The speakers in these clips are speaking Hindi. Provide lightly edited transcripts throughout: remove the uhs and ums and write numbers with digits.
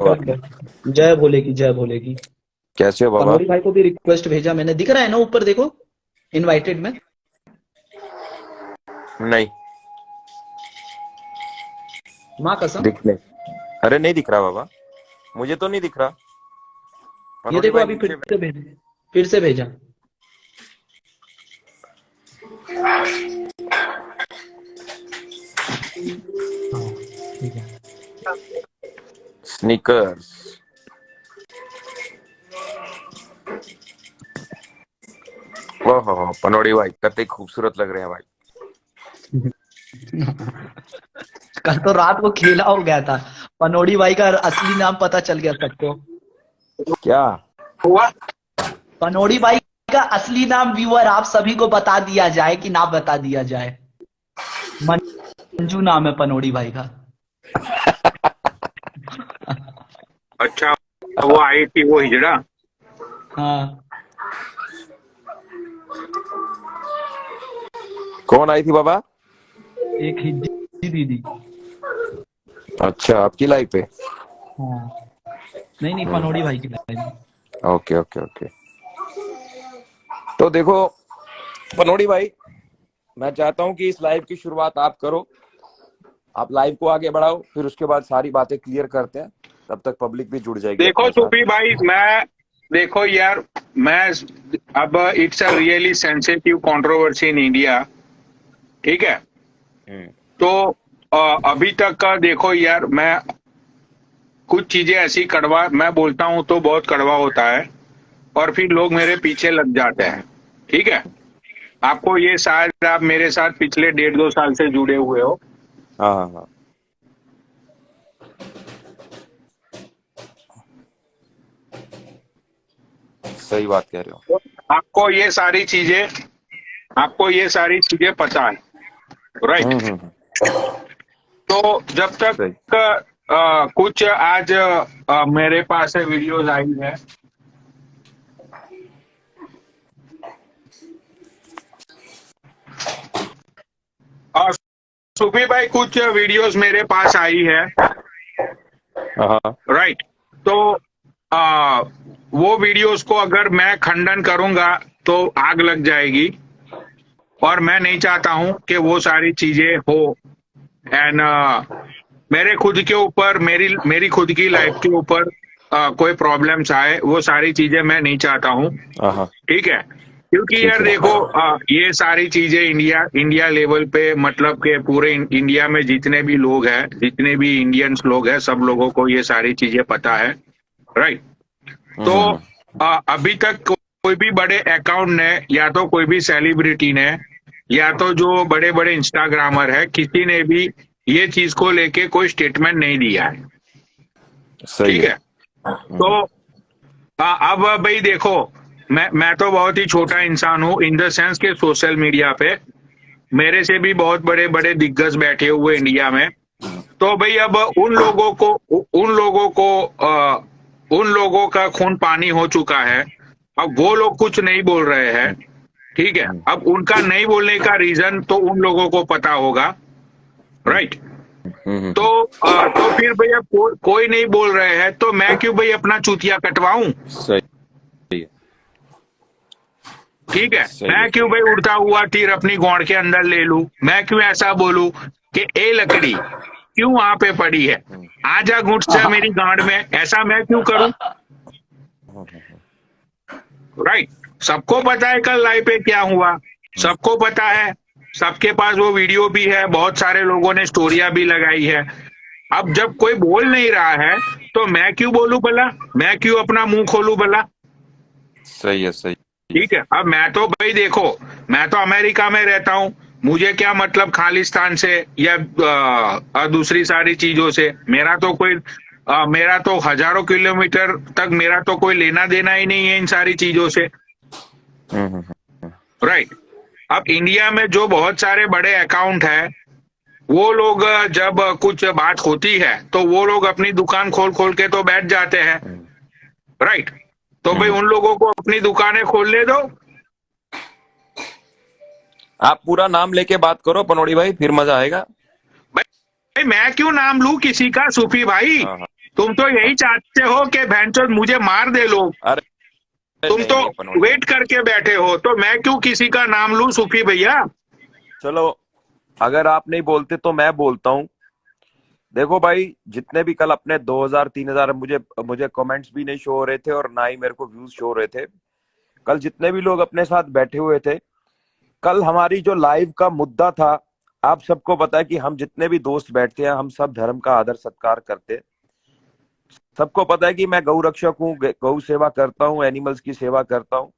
बाबा। जय भोले की, जय भोले की। कैसे हो बाबा? पनौरी भाई को भी रिक्वेस्ट भेजा मैंने, दिख रहा है ना ऊपर देखो, इनवाइटेड में। नहीं माँ कसम। दिख नहीं। अरे नहीं दिख रहा बाबा, मुझे तो नहीं दिख रहा। ये पनौड़ी देखो भाई अभी नीचे। फिर से भेजा। हाँ ठीक है। स्नीकर्स। ओहो पनौड़ी भाई कतई खूबसूरत लग रहे हैं भाई। कल तो रात को खेला हो गया था। पनौड़ी भाई का असली नाम पता चल गया सबको। क्या? हुआ। पनौड़ी भाई का असली नाम व्यूअर आप सभी को बता दिया जाए कि ना बता दिया जाए। मंजू नाम है पनौड़ी भाई का। अच्छा, वो आई थी वो हिजड़ा। हाँ, कौन आई थी बाबा? एक हिज्जी दीदी। अच्छा, आपकी लाइफ पे? हाँ, नहीं नहीं, पनौड़ी भाई की लाइन में। Okay okay okay. तो देखो पनौड़ी भाई, मैं चाहता हूँ कि इस लाइव की शुरुआत आप करो। आप लाइव को आगे बढ़ाओ, फिर उसके बाद सारी बातें क्लियर करते हैं। तब तक पब्लिक भी जुड़ जाएगी देखो अपने साथ। सूफी भाई, देखो यार, मैं अब it's a really sensitive controversy in India. ठीक है। हम्म। तो अभी तक का देखो यार, मैं कुछ चीजें ऐसी कड़वा मैं बोलता हूं तो बहुत कड़वा होता है, और फिर लोग मेरे पीछे लग जाते हैं। ठीक है। आपको ये शायद आप मेरे साथ पिछले 1.5-2 साल से जुड़े हुए हो। हाँ हाँ हाँ। सही बात कह रहे हो। तो आपको ये सारी चीजें आपको ये सारी चीजें पता है, राइट? हम्म। तो जब तक सही। कुछ आज मेरे पास है वीडियोज आई है। और सुफी भाई, कुछ वीडियोज मेरे पास आई है, हाँ। राइट? तो आ, वो वीडियोज को अगर मैं खंडन करूंगा तो आग लग जाएगी, और मैं नहीं चाहता हूं कि वो सारी चीजें हो। एंड मेरे खुद के ऊपर, मेरी मेरी खुद की लाइफ के ऊपर कोई प्रॉब्लम्स आए, वो सारी चीजें मैं नहीं चाहता हूं। हाँ हाँ। ठीक है। क्योंकि ठीक यार है। देखो, ये सारी चीजें इंडिया इंडिया लेवल पे, मतलब के पूरे इंडिया में जितने भी लोग हैं, जितने भी इंडियंस लोग हैं, सब लोगों को ये सारी चीजें पता है, राइट? तो हम्म। अभी तक कोई भी बड़े अकाउंट ने, या तो कोई भी सेलिब्रिटी ने, या तो जो बड़े बड़े इंस्टाग्रामर है, किसी ने भी ये चीज को लेके कोई स्टेटमेंट नहीं दिया है। सही ठीक है। है। तो अब भाई देखो, मैं तो बहुत ही छोटा इंसान हूँ, इन द सेंस के सोशल मीडिया पे मेरे से भी बहुत बड़े बड़े दिग्गज बैठे हुए इंडिया में। तो भाई अब उन लोगों का खून पानी हो चुका है। अब वो लोग कुछ नहीं बोल रहे हैं। ठीक है। अब उनका नहीं बोलने का रीजन तो उन लोगों को पता होगा, राइट? तो तो फिर भैया कोई नहीं बोल रहे हैं, तो मैं क्यों भाई अपना चूतिया कटवाऊं? सही है। ठीक है। सही है। मैं क्यों भाई उड़ता हुआ तीर अपनी गौड़ के अंदर ले लूं? मैं क्यों ऐसा बोलूं कि ए लकड़ी क्यों वहां पे पड़ी है, आजा घुस जा मेरी गांड में, ऐसा मैं क्यों करूं? राइट। सबको पता है कल लाइव पे क्या हुआ, सबको पता है, सबके पास वो वीडियो भी है, बहुत सारे लोगों ने स्टोरियां भी लगाई है। अब जब कोई बोल नहीं रहा है, तो मैं क्यों बोलूं भला? मैं क्यों अपना मुंह खोलूं भला? सही है। सही है। ठीक है। अब मैं तो भाई देखो, मैं तो अमेरिका में रहता हूँ, मुझे क्या मतलब खालिस्तान से या दूसरी सारी चीजों से? मेरा तो हजारों किलोमीटर तक मेरा तो कोई लेना देना ही नहीं है इन सारी चीजों से, हम्म। राइट? अब इंडिया में जो बहुत सारे बड़े अकाउंट है, वो लोग जब कुछ बात होती है तो वो लोग अपनी दुकान खोल खोल के तो बैठ जाते हैं, राइट? तो भाई उन लोगों को अपनी दुकानें खोलने दो। आप पूरा नाम लेके बात करो पनौड़ी भाई, फिर मजा आएगा। भाई मैं क्यों नाम लूं किसी का, सूफी भाई? हाँ हाँ। तुम तो यही चाहते हो कि भैंचोद मुझे मार दे लोग। अरे तुम नहीं, तो नहीं, पनौड़ी वेट करके बैठे हो, तो मैं क्यों किसी का नाम लूं सूफी भैया। चलो, अगर आप नहीं बोलते तो मैं बोलता हूँ। देखो भाई, जितने भी कल अपने 2000 3000, मुझे मुझे कमेंट्स भी नहीं शो हो रहे थे और ना ही मेरे को व्यूज शो हो रहे थे। कल जितने भी लोग अपने साथ बैठे हुए थे, कल हमारी जो लाइव का मुद्दा था, आप सबको पता है कि हम जितने भी दोस्त बैठते हैं, हम सब धर्म का आदर सत्कार करते हैं। सबको पता है कि मैं गौ रक्षक हूँ, गौ सेवा करता हूँ, एनिमल्स की सेवा करता हूँ।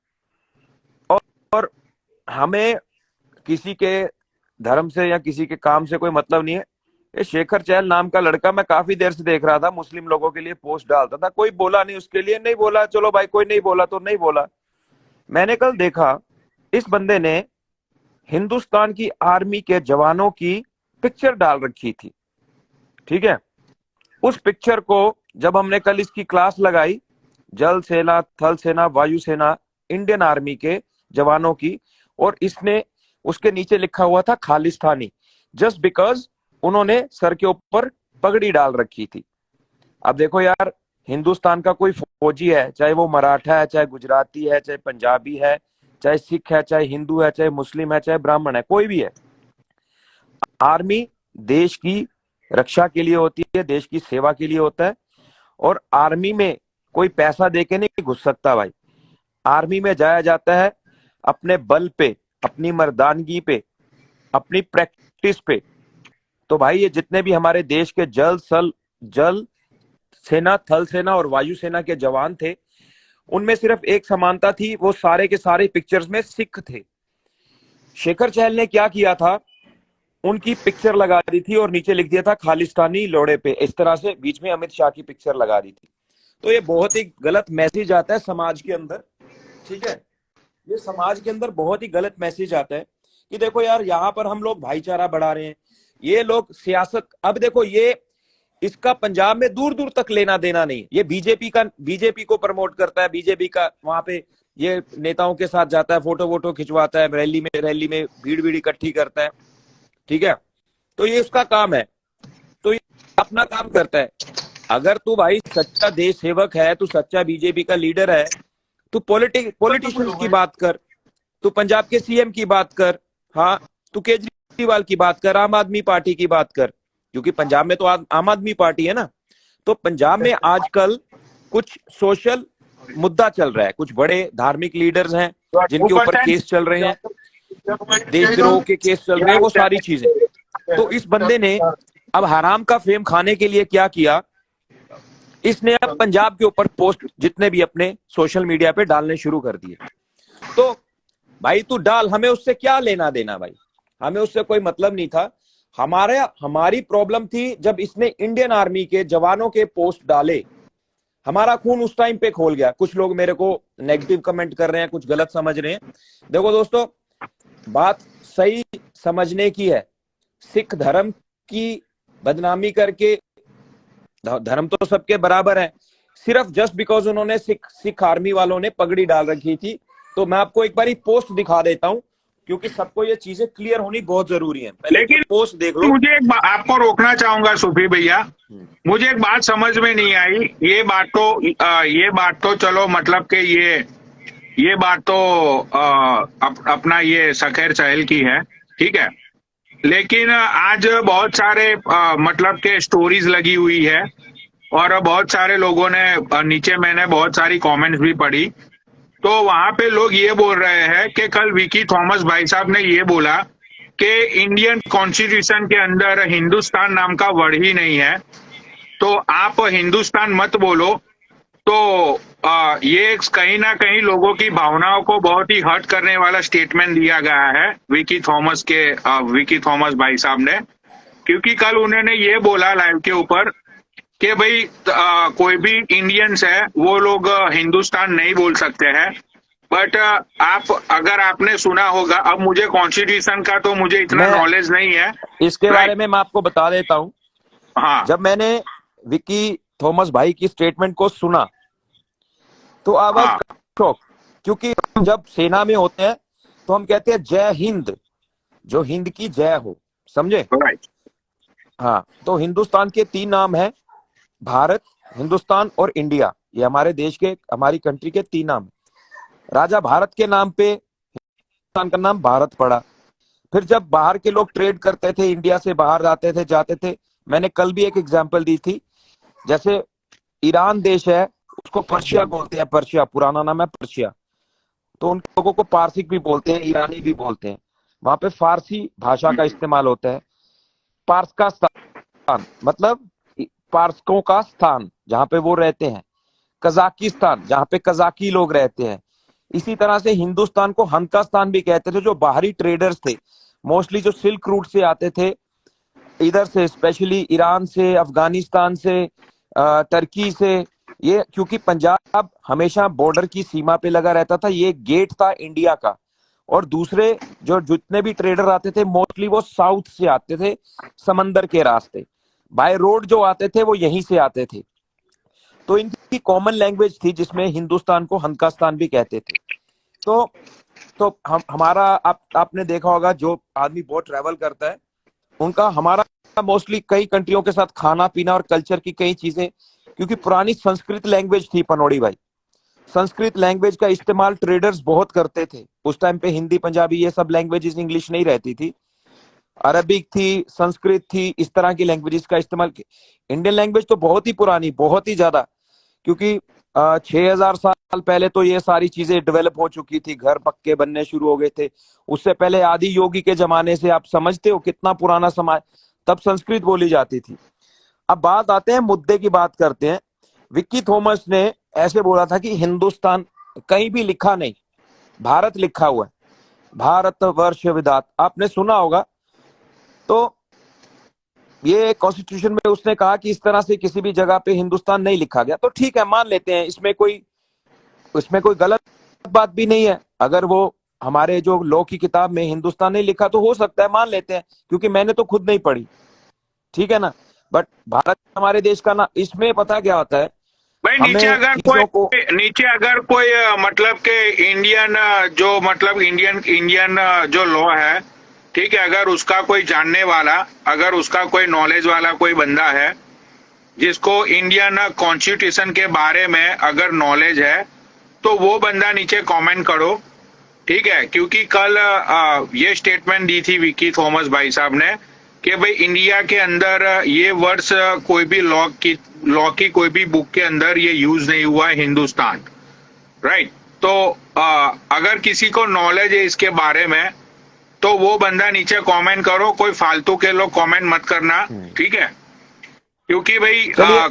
और हमें किसी के धर्म से या किसी के काम से कोई मतलब नहीं है। ये शेखर चहल नाम का लड़का, मैं काफी देर से देख रहा था, मुस्लिम लोगों के लिए पोस्ट डालता था, कोई बोला नहीं उसके लिए, नहीं बोला, चलो भाई कोई नहीं बोला तो नहीं बोला। मैंने कल देखा, इस बंदे ने हिंदुस्तान की आर्मी के जवानों की पिक्चर डाल रखी थी, ठीक है। उस पिक्चर को जब हमने कल इसकी क्लास लगाई, जल सेना, थल सेना, वायु सेना, इंडियन आर्मी के जवानों की, और इसने उसके नीचे लिखा हुआ था खालिस्तानी, जस्ट बिकॉज उन्होंने सर के ऊपर पगड़ी डाल रखी थी। अब देखो यार, हिंदुस्तान का कोई फौजी है, चाहे वो मराठा है, चाहे गुजराती है, चाहे पंजाबी है, चाहे सिख है, चाहे हिंदू है, चाहे मुस्लिम है, चाहे ब्राह्मण है, कोई भी है, आर्मी देश की रक्षा के लिए होती है, देश की सेवा के लिए होता है। और आर्मी में कोई पैसा देके नहीं घुस सकता भाई। आर्मी में जाया जाता है अपने बल पे, अपनी मर्दानगी पे, अपनी प्रैक्टिस पे। तो भाई, ये जितने भी हमारे देश के जल सेना, थल सेना और वायु सेना के जवान थे, उनमें सिर्फ एक समानता थी, वो सारे के सारे पिक्चर्स में सिख थे। शेखर चहल ने क्या किया था, उनकी पिक्चर लगा दी थी और नीचे लिख दिया था खालिस्तानी लोड़े पे, इस तरह से बीच में अमित शाह की पिक्चर लगा दी थी। तो ये बहुत ही गलत मैसेज आता है समाज के अंदर, ठीक है। ये समाज के अंदर बहुत ही गलत मैसेज आता है कि देखो यार, यहाँ पर हम लोग भाईचारा बढ़ा रहे हैं, ये लोग सियासत, अब देखो ये, इसका पंजाब में दूर दूर तक लेना देना नहीं है। ये बीजेपी को प्रमोट करता है, बीजेपी का वहां पे ये नेताओं के साथ जाता है, फोटो वोटो खिंचवाता है, रैली में भीड़ इकट्ठी करता है, ठीक है। तो ये उसका काम है, तो ये अपना काम करता है। अगर तू भाई सच्चा देश सेवक है, तू सच्चा बीजेपी का लीडर है, तू पॉलिटिशियंस की बात कर, तू पंजाब के सीएम की बात कर, हाँ, तू केजरीवाल की बात कर, आम आदमी पार्टी की बात कर, क्योंकि पंजाब में तो आम आदमी पार्टी है ना। तो पंजाब में आजकल कुछ सोशल मुद्दा चल रहा है, कुछ बड़े धार्मिक लीडर्स हैं जिनके ऊपर केस चल रहे हैं, देशद्रोह के केस चल रहे हैं, वो सारी चीजें। तो इस बंदे ने अब हराम का फेम खाने के लिए क्या किया, इसने अब पंजाब के ऊपर पोस्ट जितने भी अपने सोशल मीडिया पे डालने शुरू कर दिए। तो भाई तू डाल, हमें उससे क्या लेना देना भाई, हमें उससे कोई मतलब नहीं था। हमारी प्रॉब्लम थी जब इसने इंडियन आर्मी के जवानों के पोस्ट डाले, हमारा खून उस टाइम पे खोल गया। कुछ लोग मेरे को नेगेटिव कमेंट कर रहे हैं, कुछ गलत समझ रहे हैं। देखो दोस्तों, बात सही समझने की है। सिख धर्म की बदनामी करके, धर्म तो सबके बराबर है, सिर्फ जस्ट बिकॉज उन्होंने सिख आर्मी वालों ने पगड़ी डाल रखी थी। तो मैं आपको एक बार पोस्ट दिखा देता हूं, क्योंकि सबको ये चीजें क्लियर होनी बहुत जरूरी है। लेकिन पोस्ट देख लो। मुझे आपको रोकना चाहूंगा सूफी भैया, मुझे एक बात समझ में नहीं आई। ये बात तो चलो, मतलब कि ये बात तो अपना ये शेखर चहल की है, ठीक है। लेकिन आज बहुत सारे मतलब के स्टोरीज लगी हुई है, और बहुत सारे लोगों ने नीचे, मैंने बहुत सारी कमेंट्स भी पढ़ी, तो वहां पे लोग ये बोल रहे हैं कि कल विकी थॉमस भाई साहब ने ये बोला कि इंडियन कॉन्स्टिट्यूशन के अंदर हिंदुस्तान नाम का वर्ड ही नहीं है, तो आप हिंदुस्तान मत बोलो। तो ये कहीं ना कहीं लोगों की भावनाओं को बहुत ही हर्ट करने वाला स्टेटमेंट दिया गया है विकी थॉमस भाई साहब ने, क्योंकि कल उन्होंने ये बोला लाइव के ऊपर कि भाई कोई भी इंडियंस है वो लोग हिंदुस्तान नहीं बोल सकते हैं। बट अगर आपने सुना होगा, अब मुझे कॉन्स्टिट्यूशन का तो मुझे इतना नॉलेज नहीं है, इसके बारे में मैं आपको बता देता हूँ। हाँ, जब मैंने विकी थॉमस भाई की स्टेटमेंट को सुना तो आई वाज शॉक, क्योंकि जब सेना में होते हैं तो हम कहते हैं जय हिंद, जो हिंद की जय हो, समझे। राइट। हाँ, तो हिंदुस्तान के 3 नाम हैं, भारत, हिंदुस्तान और इंडिया, ये हमारे देश के, हमारी कंट्री के 3 नाम। राजा भारत के नाम पे हिंदुस्तान का नाम भारत पड़ा। फिर जब बाहर के लोग ट्रेड करते थे, इंडिया से बाहर जाते थे, मैंने कल भी एक एग्जांपल दी थी, जैसे ईरान देश है, उसको पर्शिया बोलते हैं, पर्शिया पुराना नाम है पर्शिया, तो उन लोगों को पारसिक भी बोलते हैं, ईरानी भी बोलते हैं। वहां पे फारसी भाषा का इस्तेमाल होता है। पार्स का स्थान मतलब पार्सकों का स्थान जहां पे वो रहते हैं, कजाकिस्तान जहां पे कजाकी लोग रहते हैं। इसी तरह से हिंदुस्तान को हनकास्तान भी कहते थे, जो बाहरी ट्रेडर्स थे, मोस्टली जो सिल्क रूट से आते थे इधर से, स्पेशली ईरान से, अफगानिस्तान से, टर्की से। ये क्योंकि पंजाब हमेशा बॉर्डर की सीमा पे लगा रहता था, ये गेट था इंडिया का। और दूसरे जो जितने भी ट्रेडर आते थे मोस्टली वो साउथ से आते थे, समंदर के रास्ते, बाय रोड जो आते थे वो यहीं से आते थे। तो इनकी कॉमन लैंग्वेज थी जिसमें हिंदुस्तान को हनकास्तान भी कहते थे। तो हम हमारा आपने देखा होगा, जो आदमी बहुत ट्रैवल करता है उनका, हमारा मोस्टली कई कंट्रियों के साथ खाना पीना और कल्चर की कई चीजें, क्योंकि पुरानी संस्कृत लैंग्वेज थी पनौड़ी भाई। संस्कृत लैंग्वेज का इस्तेमाल ट्रेडर्स बहुत करते थे उस टाइम पे। हिंदी पंजाबी ये सब लैंग्वेजेस इंग्लिश नहीं रहती थी, अरबिक थी, संस्कृत थी, इस तरह की लैंग्वेजेस का इस्तेमाल। इंडियन लैंग्वेज तो बहुत ही पुरानी, बहुत ही ज्यादा, क्योंकि 6000 साल पहले तो ये सारी चीजें डेवलप हो चुकी थी, घर पक्के बनने शुरू हो गए थे। उससे पहले आदि योगी के जमाने से, आप समझते हो कितना पुराना समाज, तब संस्कृत बोली जाती थी। अब बात आते हैं, मुद्दे की बात करते हैं। विक्की थॉमस ने ऐसे बोला था कि हिंदुस्तान कहीं भी लिखा नहीं, भारत लिखा हुआ है, भारत वर्ष विधात, आपने सुना होगा। तो ये कॉन्स्टिट्यूशन में उसने कहा कि इस तरह से किसी भी जगह पे हिंदुस्तान नहीं लिखा गया। तो ठीक है, मान लेते हैं, इसमें कोई गलत बात भी नहीं है। अगर वो हमारे जो लॉ की किताब में हिंदुस्तान नहीं लिखा तो हो सकता है, मान लेते हैं, क्योंकि मैंने तो खुद नहीं पढ़ी, ठीक है ना। बट भारत हमारे देश का ना, इसमें पता क्या होता है, भाई नीचे अगर कोई मतलब के इंडियन जो मतलब इंडियन जो लॉ है, ठीक है, अगर उसका कोई जानने वाला, अगर उसका कोई नॉलेज वाला कोई बंदा है जिसको इंडियन कॉन्स्टिट्यूशन के बारे में अगर नॉलेज है, तो वो बंदा नीचे कमेंट करो, ठीक है। क्योंकि कल ये स्टेटमेंट दी थी विक्की थॉमस भाई साहब ने कि भाई इंडिया के अंदर ये वर्ड्स कोई भी लॉ की कोई भी बुक के अंदर ये यूज नहीं हुआ है, हिंदुस्तान, राइट। तो अगर किसी को नॉलेज है इसके बारे में तो वो बंदा नीचे कमेंट करो, कोई फालतू के लोग कमेंट मत करना, ठीक है। क्योंकि भाई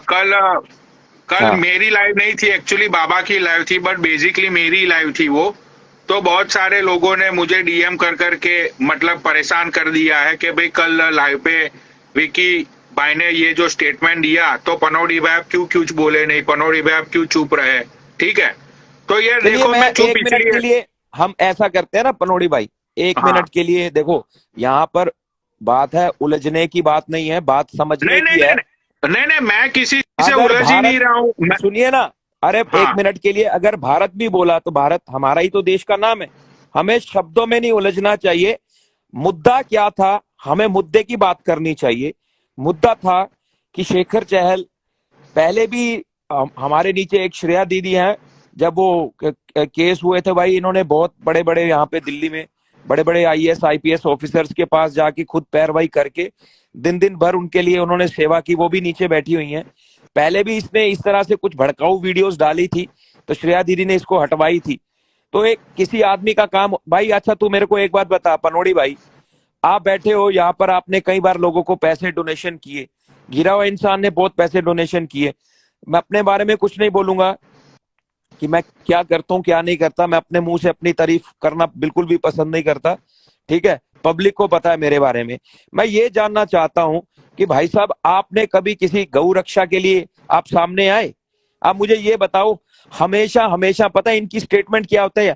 कल मेरी लाइव नहीं थी, एक्चुअली बाबा की लाइव थी, बट बेसिकली मेरी लाइव थी वो। तो बहुत सारे लोगों ने मुझे डीएम कर करके मतलब परेशान कर दिया है कि भाई कल लाइव पे विकी भाई ने ये जो स्टेटमेंट दिया, तो पनौड़ी भाई आप क्यों बोले नहीं, पनौड़ी भाई आप क्यों चुप रहे, ठीक है। तो ये देखो, मैं चुप इसलिए के लिए हम ऐसा करते हैं ना पनौड़ी भाई, 1 मिनट के लिए देखो, यहाँ पर बात है उलझने की बात नहीं है, बात समझने की है। नहीं, मैं किसी से उलझ ही नहीं रहा हूँ। सुनिए ना, अरे 1 मिनट के लिए अगर भारत भी बोला तो भारत हमारा ही तो देश का नाम है, हमें शब्दों में नहीं उलझना चाहिए। मुद्दा क्या था, हमें मुद्दे की बात करनी चाहिए। मुद्दा था कि शेखर चहल, पहले भी हमारे नीचे एक श्रेया दीदी है, जब वो केस हुए थे भाई, इन्होंने बहुत बड़े बड़े यहाँ पे दिल्ली में बड़े बड़े आईएएस आईपीएस ऑफिसर्स के पास जाके खुद पैरवाई करके दिन भर उनके लिए उन्होंने सेवा की, वो भी नीचे बैठी हुई हैं। पहले भी इसने इस तरह से कुछ भड़काऊ वीडियोस डाली थी तो श्रेया दीदी ने इसको हटवाई थी। तो एक किसी आदमी का काम भाई। अच्छा तू मेरे को एक बात बता पनौड़ी भाई, आप बैठे हो यहाँ पर, आपने कई बार लोगों को पैसे डोनेशन किए, गिरा हुआ इंसान ने बहुत पैसे डोनेशन किए। मैं अपने बारे में कुछ नहीं बोलूंगा कि मैं क्या करता हूँ क्या नहीं करता, मैं अपने मुंह से अपनी तारीफ करना बिल्कुल भी पसंद नहीं करता, ठीक है। पब्लिक को पता है मेरे बारे में। मैं ये जानना चाहता हूं कि भाई साहब, आपने कभी किसी गौ रक्षा के लिए आप सामने आए? आप मुझे ये बताओ। हमेशा पता है इनकी स्टेटमेंट क्या होता है,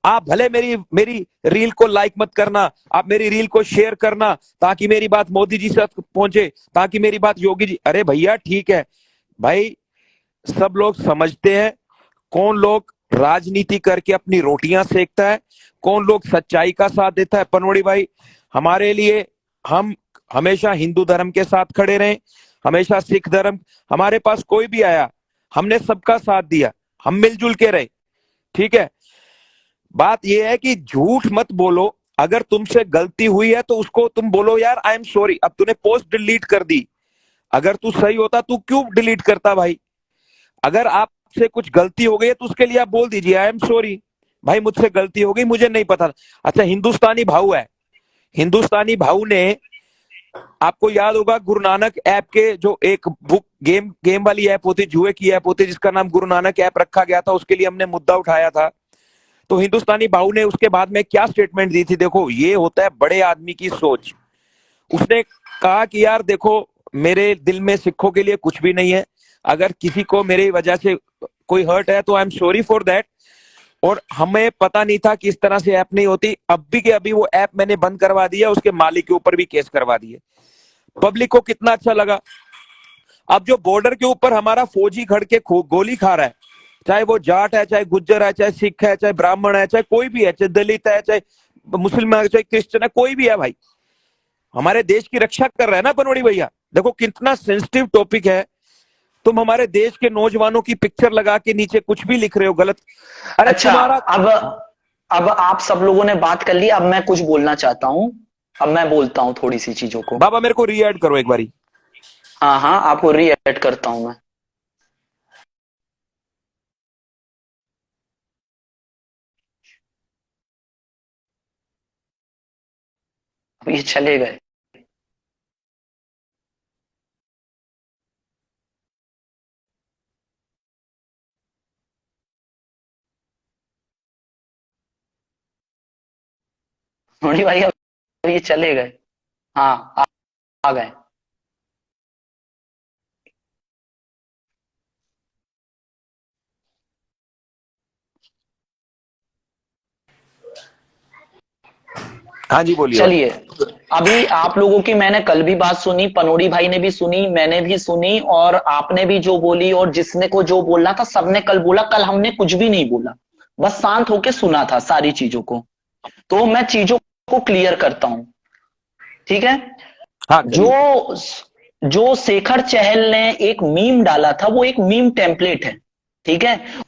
आप भले मेरी रील को लाइक मत करना, आप मेरी रील को शेयर करना ताकि मेरी बात मोदी जी तक पहुंचे, ताकि मेरी बात योगी जी। अरे भैया ठीक है भाई, सब लोग समझते हैं कौन लोग राजनीति करके अपनी रोटियां सेकता है, कौन लोग सच्चाई का साथ देता है। पनौड़ी भाई, हमारे लिए हम हमेशा हिंदू धर्म के साथ खड़े रहे, हमेशा सिख धर्म, हमारे पास कोई भी आया हमने सबका साथ दिया, हम मिलजुल के रहे। ठीक है, बात यह है कि झूठ मत बोलो। अगर तुमसे गलती हुई है तो उसको तुम बोलो यार आई एम सॉरी। अब तूने पोस्ट डिलीट कर दी, अगर तू सही होता तू क्यों डिलीट करता भाई? अगर आपसे कुछ गलती हो गई है तो उसके लिए आप बोल दीजिए आई एम सॉरी भाई, मुझसे गलती हो गई, मुझे नहीं पता। अच्छा, हिंदुस्तानी भाऊ है, हिंदुस्तानी भाऊ ने, आपको याद होगा गुरु नानक ऐप के जो एक बुक गेम वाली ऐप होती, जुए की ऐप होती, जिसका नाम गुरु नानक ऐप रखा गया था, उसके लिए हमने मुद्दा उठाया था। तो हिंदुस्तानी भाऊ ने उसके बाद में क्या स्टेटमेंट दी थी? देखो, ये होता है बड़े आदमी की सोच। उसने कहा कि यार देखो, मेरे दिल में सिखों के लिए कुछ भी नहीं है, अगर किसी को मेरी वजह से कोई हर्ट है तो I am sorry for that. और हमें पता नहीं था कि इस तरह से ऐप नहीं होती। अभी के अभी वो ऐप मैंने बंद करवा दिया, उसके मालिक के ऊपर भी केस करवा दिए। पब्लिक को कितना अच्छा लगा। अब जो बॉर्डर के ऊपर हमारा फौजी खड़ के गोली खा रहा है, चाहे वो जाट है, चाहे गुज्जर है, चाहे सिख है, चाहे ब्राह्मण है, चाहे कोई भी है, चाहे दलित है, चाहे मुस्लिम है, चाहे क्रिश्चियन है, कोई भी है भाई, हमारे देश की रक्षा कर रहा है ना बनोड़ी भैया। देखो कितना सेंसिटिव टॉपिक है। तुम हमारे देश के नौजवानों की पिक्चर लगा के नीचे कुछ भी लिख रहे हो गलत। अरे अच्छा, तुम्हारा अब आप सब लोगों ने बात कर ली, अब मैं कुछ बोलना चाहता हूं। अब मैं बोलता हूं थोड़ी सी चीजों को। बाबा मेरे को री ऐड करो एक बारी। हाँ हाँ, आपको री ऐड करता हूं मैं। अब ये चले गए। मोनी भाई अब ये चले गए। हाँ, आ गए। हाँ जी बोलिए भाई। चलिए, अभी आप लोगों की मैंने कल भी बात सुनी, पनोड़ी भाई ने भी सुनी, मैंने भी सुनी, और आपने भी जो बोली, और जिसने को जो बोलना था सबने कल बोला। कल हमने कुछ भी नहीं बोला, बस शांत होके सुना था सारी चीजों को। तो मैं चीजों को क्लियर करता हूं, ठीक है। हाँ जो जो शेखर चहल ने एक मीम डाला था, वो एक मीम टेम्पलेट है, ठीक है।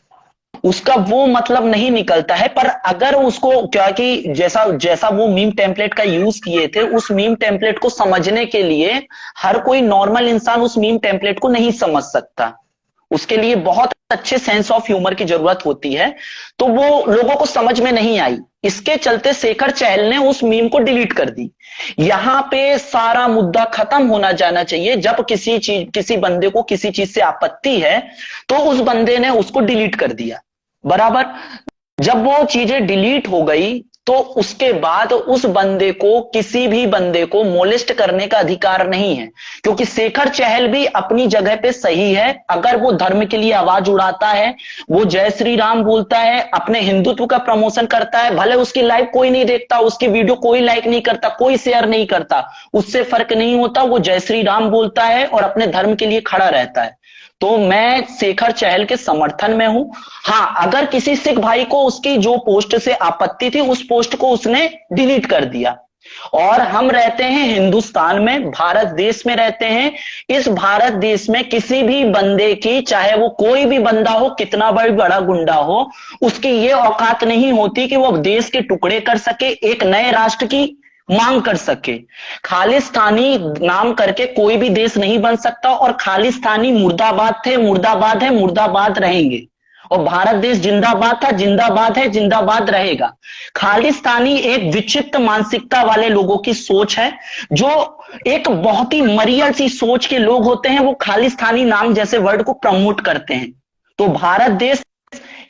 उसका वो मतलब नहीं निकलता है, पर अगर उसको क्या कि जैसा जैसा वो मीम टेम्पलेट का यूज किए थे, उस मीम टेम्पलेट को समझने के लिए हर कोई नॉर्मल इंसान उस मीम टेम्पलेट को नहीं समझ सकता। उसके लिए बहुत अच्छे सेंस ऑफ ह्यूमर की जरूरत होती है, तो वो लोगों को समझ में नहीं आई। इसके चलते शेखर चहल ने उस मीम को डिलीट कर दी। यहां पे सारा मुद्दा खत्म होना जाना चाहिए। जब किसी बंदे को किसी चीज से आपत्ति है तो उस बंदे ने उसको डिलीट कर दिया, बराबर। जब वो चीजें डिलीट हो गई तो उसके बाद उस बंदे को, किसी भी बंदे को मोलेस्ट करने का अधिकार नहीं है, क्योंकि शेखर चहल भी अपनी जगह पे सही है। अगर वो धर्म के लिए आवाज उड़ाता है, वो जय श्री राम बोलता है, अपने हिंदुत्व का प्रमोशन करता है, भले उसकी लाइव कोई नहीं देखता, उसकी वीडियो कोई लाइक नहीं करता, कोई शेयर नहीं करता, उससे फर्क नहीं होता, वो जय श्री राम बोलता है और अपने धर्म के लिए खड़ा रहता है, तो मैं शेखर चहल के समर्थन में हूं। हाँ, अगर किसी सिख भाई को उसकी जो पोस्ट से आपत्ति थी, उस पोस्ट को उसने डिलीट कर दिया। और हम रहते हैं हिंदुस्तान में, भारत देश में रहते हैं। इस भारत देश में किसी भी बंदे की, चाहे वो कोई भी बंदा हो, कितना बड़ा गुंडा हो, उसकी ये औकात नहीं होती कि वो देश के टुकड़े कर सके, एक नए राष्ट्र की मांग कर सके। खालिस्तानी नाम करके कोई भी देश नहीं बन सकता, और खालिस्तानी मुर्दाबाद थे, मुर्दाबाद है, मुर्दाबाद रहेंगे। और भारत देश जिंदाबाद था, जिंदाबाद है, जिंदाबाद रहेगा। खालिस्तानी एक विचित्र मानसिकता वाले लोगों की सोच है, जो एक बहुत ही मरियल सी सोच के लोग होते हैं, वो खालिस्तानी नाम जैसे वर्ड को प्रमोट करते हैं। तो भारत देश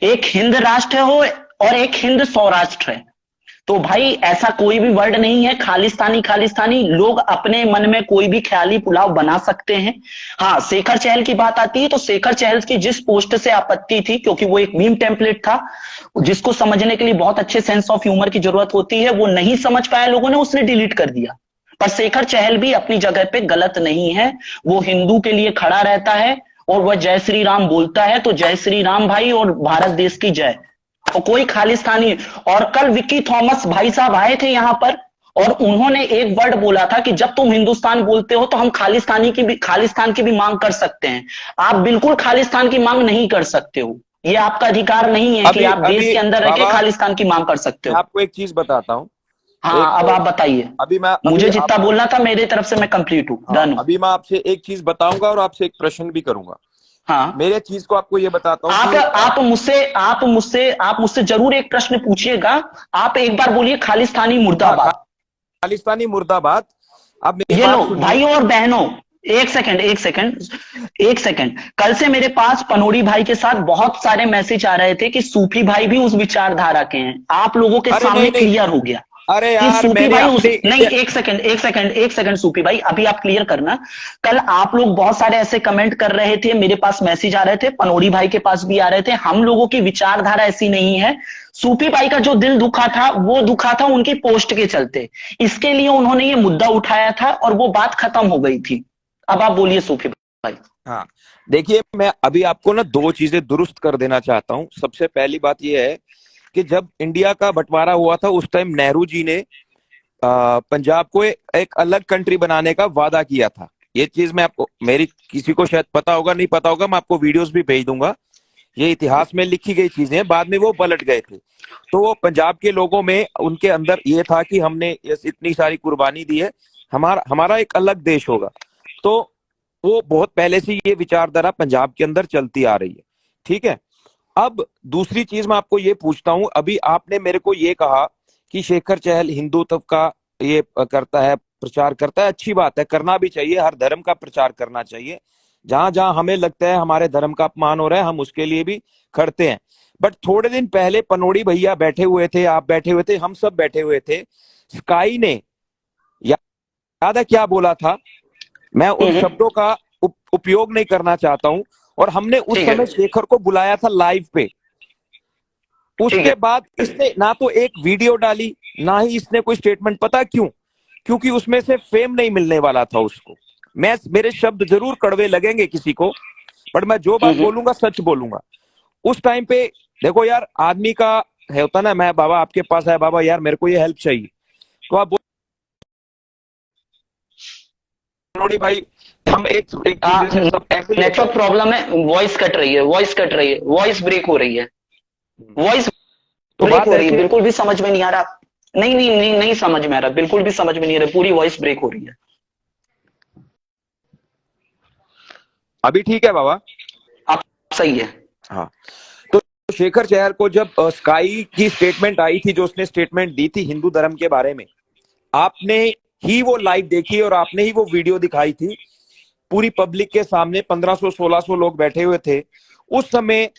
एक हिंद राष्ट्र हो और एक हिंद स्वराष्ट्र है। तो भाई ऐसा कोई भी वर्ड नहीं है खालिस्तानी। खालिस्तानी लोग अपने मन में कोई भी ख्याली पुलाव बना सकते हैं। हाँ, शेखर चहल की बात आती है तो शेखर चहल की जिस पोस्ट से आपत्ति थी, क्योंकि वो एक मीम टेम्पलेट था, जिसको समझने के लिए बहुत अच्छे सेंस ऑफ ह्यूमर की जरूरत होती है, वो नहीं समझ पाया लोगों ने, उसने डिलीट कर दिया। पर शेखर चहल भी अपनी जगह पे गलत नहीं है, वो हिंदू के लिए खड़ा रहता है और वह जय श्री राम बोलता है। तो जय श्री राम भाई, और भारत देश की जय। और कोई खालिस्तानी, और कल विक्की थॉमस भाई साहब आए थे यहां पर, और उन्होंने एक वर्ड बोला था कि जब तुम हिंदुस्तान बोलते हो तो हम खालिस्तान की भी मांग कर सकते हैं। आप बिल्कुल खालिस्तान की मांग नहीं कर सकते हो, ये आपका अधिकार नहीं है कि अभी आप देश अभी के अंदर रह के बाबा, खालिस्तान की मांग कर सकते मैं हो। आपको एक चीज बताता हूँ। एक हाँ, अब तो आप बताइए। अभी मैं अभी मुझे आप जितना बोलना था मेरी तरफ से मैं कंप्लीट हूँ, हाँ, डन हूँ। अभी मैं आपसे एक चीज बताऊंगा और आपसे एक प्रश्न भी करूंगा। हाँ, मेरे चीज को आपको ये बताता हूँ आप कि आप मुझसे जरूर एक प्रश्न पूछिएगा। आप एक बार बोलिए खालिस्तानी हाँ, मुर्दाबाद। खालिस्तानी मुर्दाबाद। अब मेरी ये लो बात सुनिए। भाइयों और बहनों, एक सेकंड, कल से मेरे पास पनोड़ी भाई के साथ बहुत सारे मैसेज आ रहे थे कि सूफी भाई भी उस विचारधारा के हैं। आप लोगों के अरे सामने नहीं नहीं, क्लियर हो गया अरे कि यार सूफी मैंने भाई उस अपनी नहीं, एक सेकंड सूफी भाई, अभी आप क्लियर करना। कल आप लोग बहुत सारे ऐसे कमेंट कर रहे थे, मेरे पास मैसेज आ रहे थे, पनोड़ी भाई के पास भी आ रहे थे, हम लोगों की विचारधारा ऐसी नहीं है। सूफी भाई का जो दिल दुखा था वो दुखा था उनकी पोस्ट के चलते, इसके लिए उन्होंने ये मुद्दा उठाया था और वो बात खत्म हो गई थी। अब आप बोलिए सूफी भाई। हाँ, देखिए मैं अभी आपको ना दो चीजें दुरुस्त कर देना चाहता हूँ। सबसे पहली बात यह है कि जब इंडिया का बंटवारा हुआ था उस टाइम नेहरू जी ने पंजाब को एक अलग कंट्री बनाने का वादा किया था। ये चीज मैं आपको, मेरी किसी को शायद पता होगा नहीं पता होगा, मैं आपको वीडियोस भी भेज दूंगा। ये इतिहास में लिखी गई चीजें हैं, बाद में वो पलट गए थे। तो वो पंजाब के लोगों में उनके अंदर ये था कि हमने इतनी सारी कुर्बानी दी है, हमारा हमारा एक अलग देश होगा। तो वो बहुत पहले से ये विचारधारा पंजाब के अंदर चलती आ रही है। ठीक है। अब दूसरी चीज मैं आपको ये पूछता हूं, अभी आपने मेरे को ये कहा कि शेखर चहल हिंदुत्व का ये करता है, प्रचार करता है। अच्छी बात है, करना भी चाहिए, हर धर्म का प्रचार करना चाहिए। जहां जहां हमें लगता है हमारे धर्म का अपमान हो रहा है हम उसके लिए भी खड़ते हैं। बट थोड़े दिन पहले पनोड़ी भैया बैठे हुए थे, आप बैठे हुए थे, हम सब बैठे हुए थे, स्काई ने याद है क्या बोला था? मैं उन शब्दों का उपयोग नहीं करना चाहता हूं। और हमने उस ठीक है, समय शेखर को बुलाया था लाइव पे। ठीक उसके है, बाद इसने ना तो एक वीडियो डाली ना ही इसने कोई स्टेटमेंट। पता क्यों? क्योंकि उसमें से फेम नहीं मिलने वाला था उसको। मेरे शब्द जरूर कड़वे लगेंगे किसी को, पर मैं जो बात बोलूंगा सच बोलूंगा। उस टाइम पे देखो यार, आदमी का है होता ना, मैं बाबा आपके पास आया, बाबा यार मेरे को ये हेल्प चाहिए, तो आप बोलो भाई हम एक दूसरे से सब ऐसे ही नेटवर्क प्रॉब्लम है, वॉइस कट रही है, वॉइस ब्रेक हो रही है, वॉइस तो ब्रेक बात हो रही है, ऐसे बिल्कुल भी समझ में नहीं आ रहा। नहीं नहीं नहीं नहीं समझ में आ रहा, बिल्कुल भी समझ में नहीं आ रहा, पूरी वॉइस ब्रेक हो रही है। अभी ठीक है बाबा? आप सही है। हाँ। तो शेखर चहल को जब स्काई की स्टेटमेंट आई थी, जो उसने स्टेटमेंट दी थी हिंदू धर्म के बारे में, आपने ही वो लाइव देखी और आपने ही वो वीडियो दिखाई थी पूरी पब्लिक के सामने। 1500-1600 लोग बैठे हुए थे उस समय।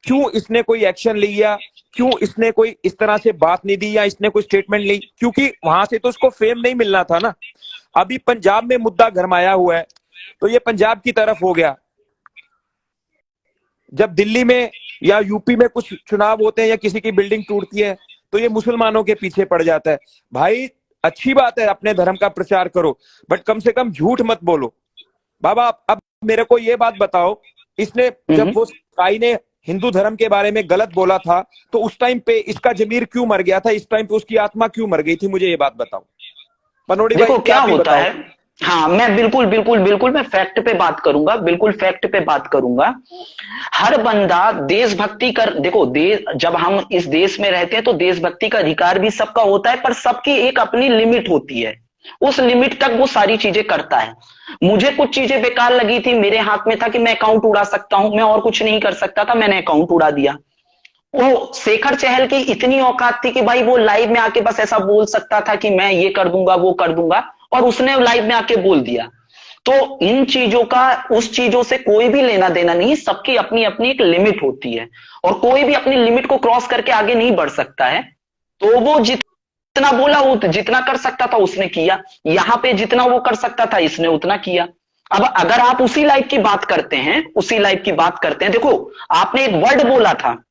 क्यों इसने कोई एक्शन लिया? क्यों इसने कोई इस तरह से बात नहीं दी या इसने कोई स्टेटमेंट ली? क्योंकि वहां से तो उसको फेम नहीं मिलना था ना। अभी पंजाब में मुद्दा गरमाया हुआ है तो ये पंजाब की तरफ हो गया। जब दिल्ली में या यूपी में कुछ चुनाव होते हैं या किसी की बिल्डिंग टूटती है तो ये मुसलमानों के पीछे पड़ जाता है। भाई अच्छी बात है, अपने धर्म का प्रचार करो, बट कम से कम झूठ मत बोलो। बाबा अब मेरे को ये बात बताओ, इसने जब वो स्काई ने हिंदू धर्म के बारे में गलत बोला था तो उस टाइम पे इसका जमीर क्यों मर गया था? इस टाइम पे उसकी आत्मा क्यों मर गई थी? मुझे ये बात बताओ पनोड़ी भाई, देखो क्या आप भी होता बताओ। है, हाँ मैं बिल्कुल बिल्कुल बिल्कुल मैं फैक्ट पे बात करूंगा, बिल्कुल फैक्ट पे बात करूंगा। हर बंदा देशभक्ति कर, देखो देश, जब हम इस देश में रहते हैं तो देशभक्ति का अधिकार भी सबका होता है, पर सबकी एक अपनी लिमिट होती है। उस लिमिट तक वो सारी चीजें करता है। मुझे कुछ चीजें बेकार लगी थी, मेरे हाथ में था कि मैं अकाउंट उड़ा सकता हूं, मैं और कुछ नहीं कर सकता था, मैंने अकाउंट उड़ा दिया। वो शेखर चहल की इतनी औकात थी कि भाई वो लाइव में आके बस ऐसा बोल सकता था कि मैं ये कर दूंगा वो कर दूंगा, और उसने लाइव में आके बोल दिया। तो इन चीजों का उस चीजों से कोई भी लेना देना नहीं, सबकी अपनी अपनी एक लिमिट होती है और कोई भी अपनी लिमिट को क्रॉस करके आगे नहीं बढ़ सकता है। तो वो जितना बोला वो जितना कर सकता था उसने किया, यहां पे जितना वो कर सकता था इसने उतना किया। अब अगर आप उसी लाइव की बात करते हैं, देखो आपने एक वर्ड बोला था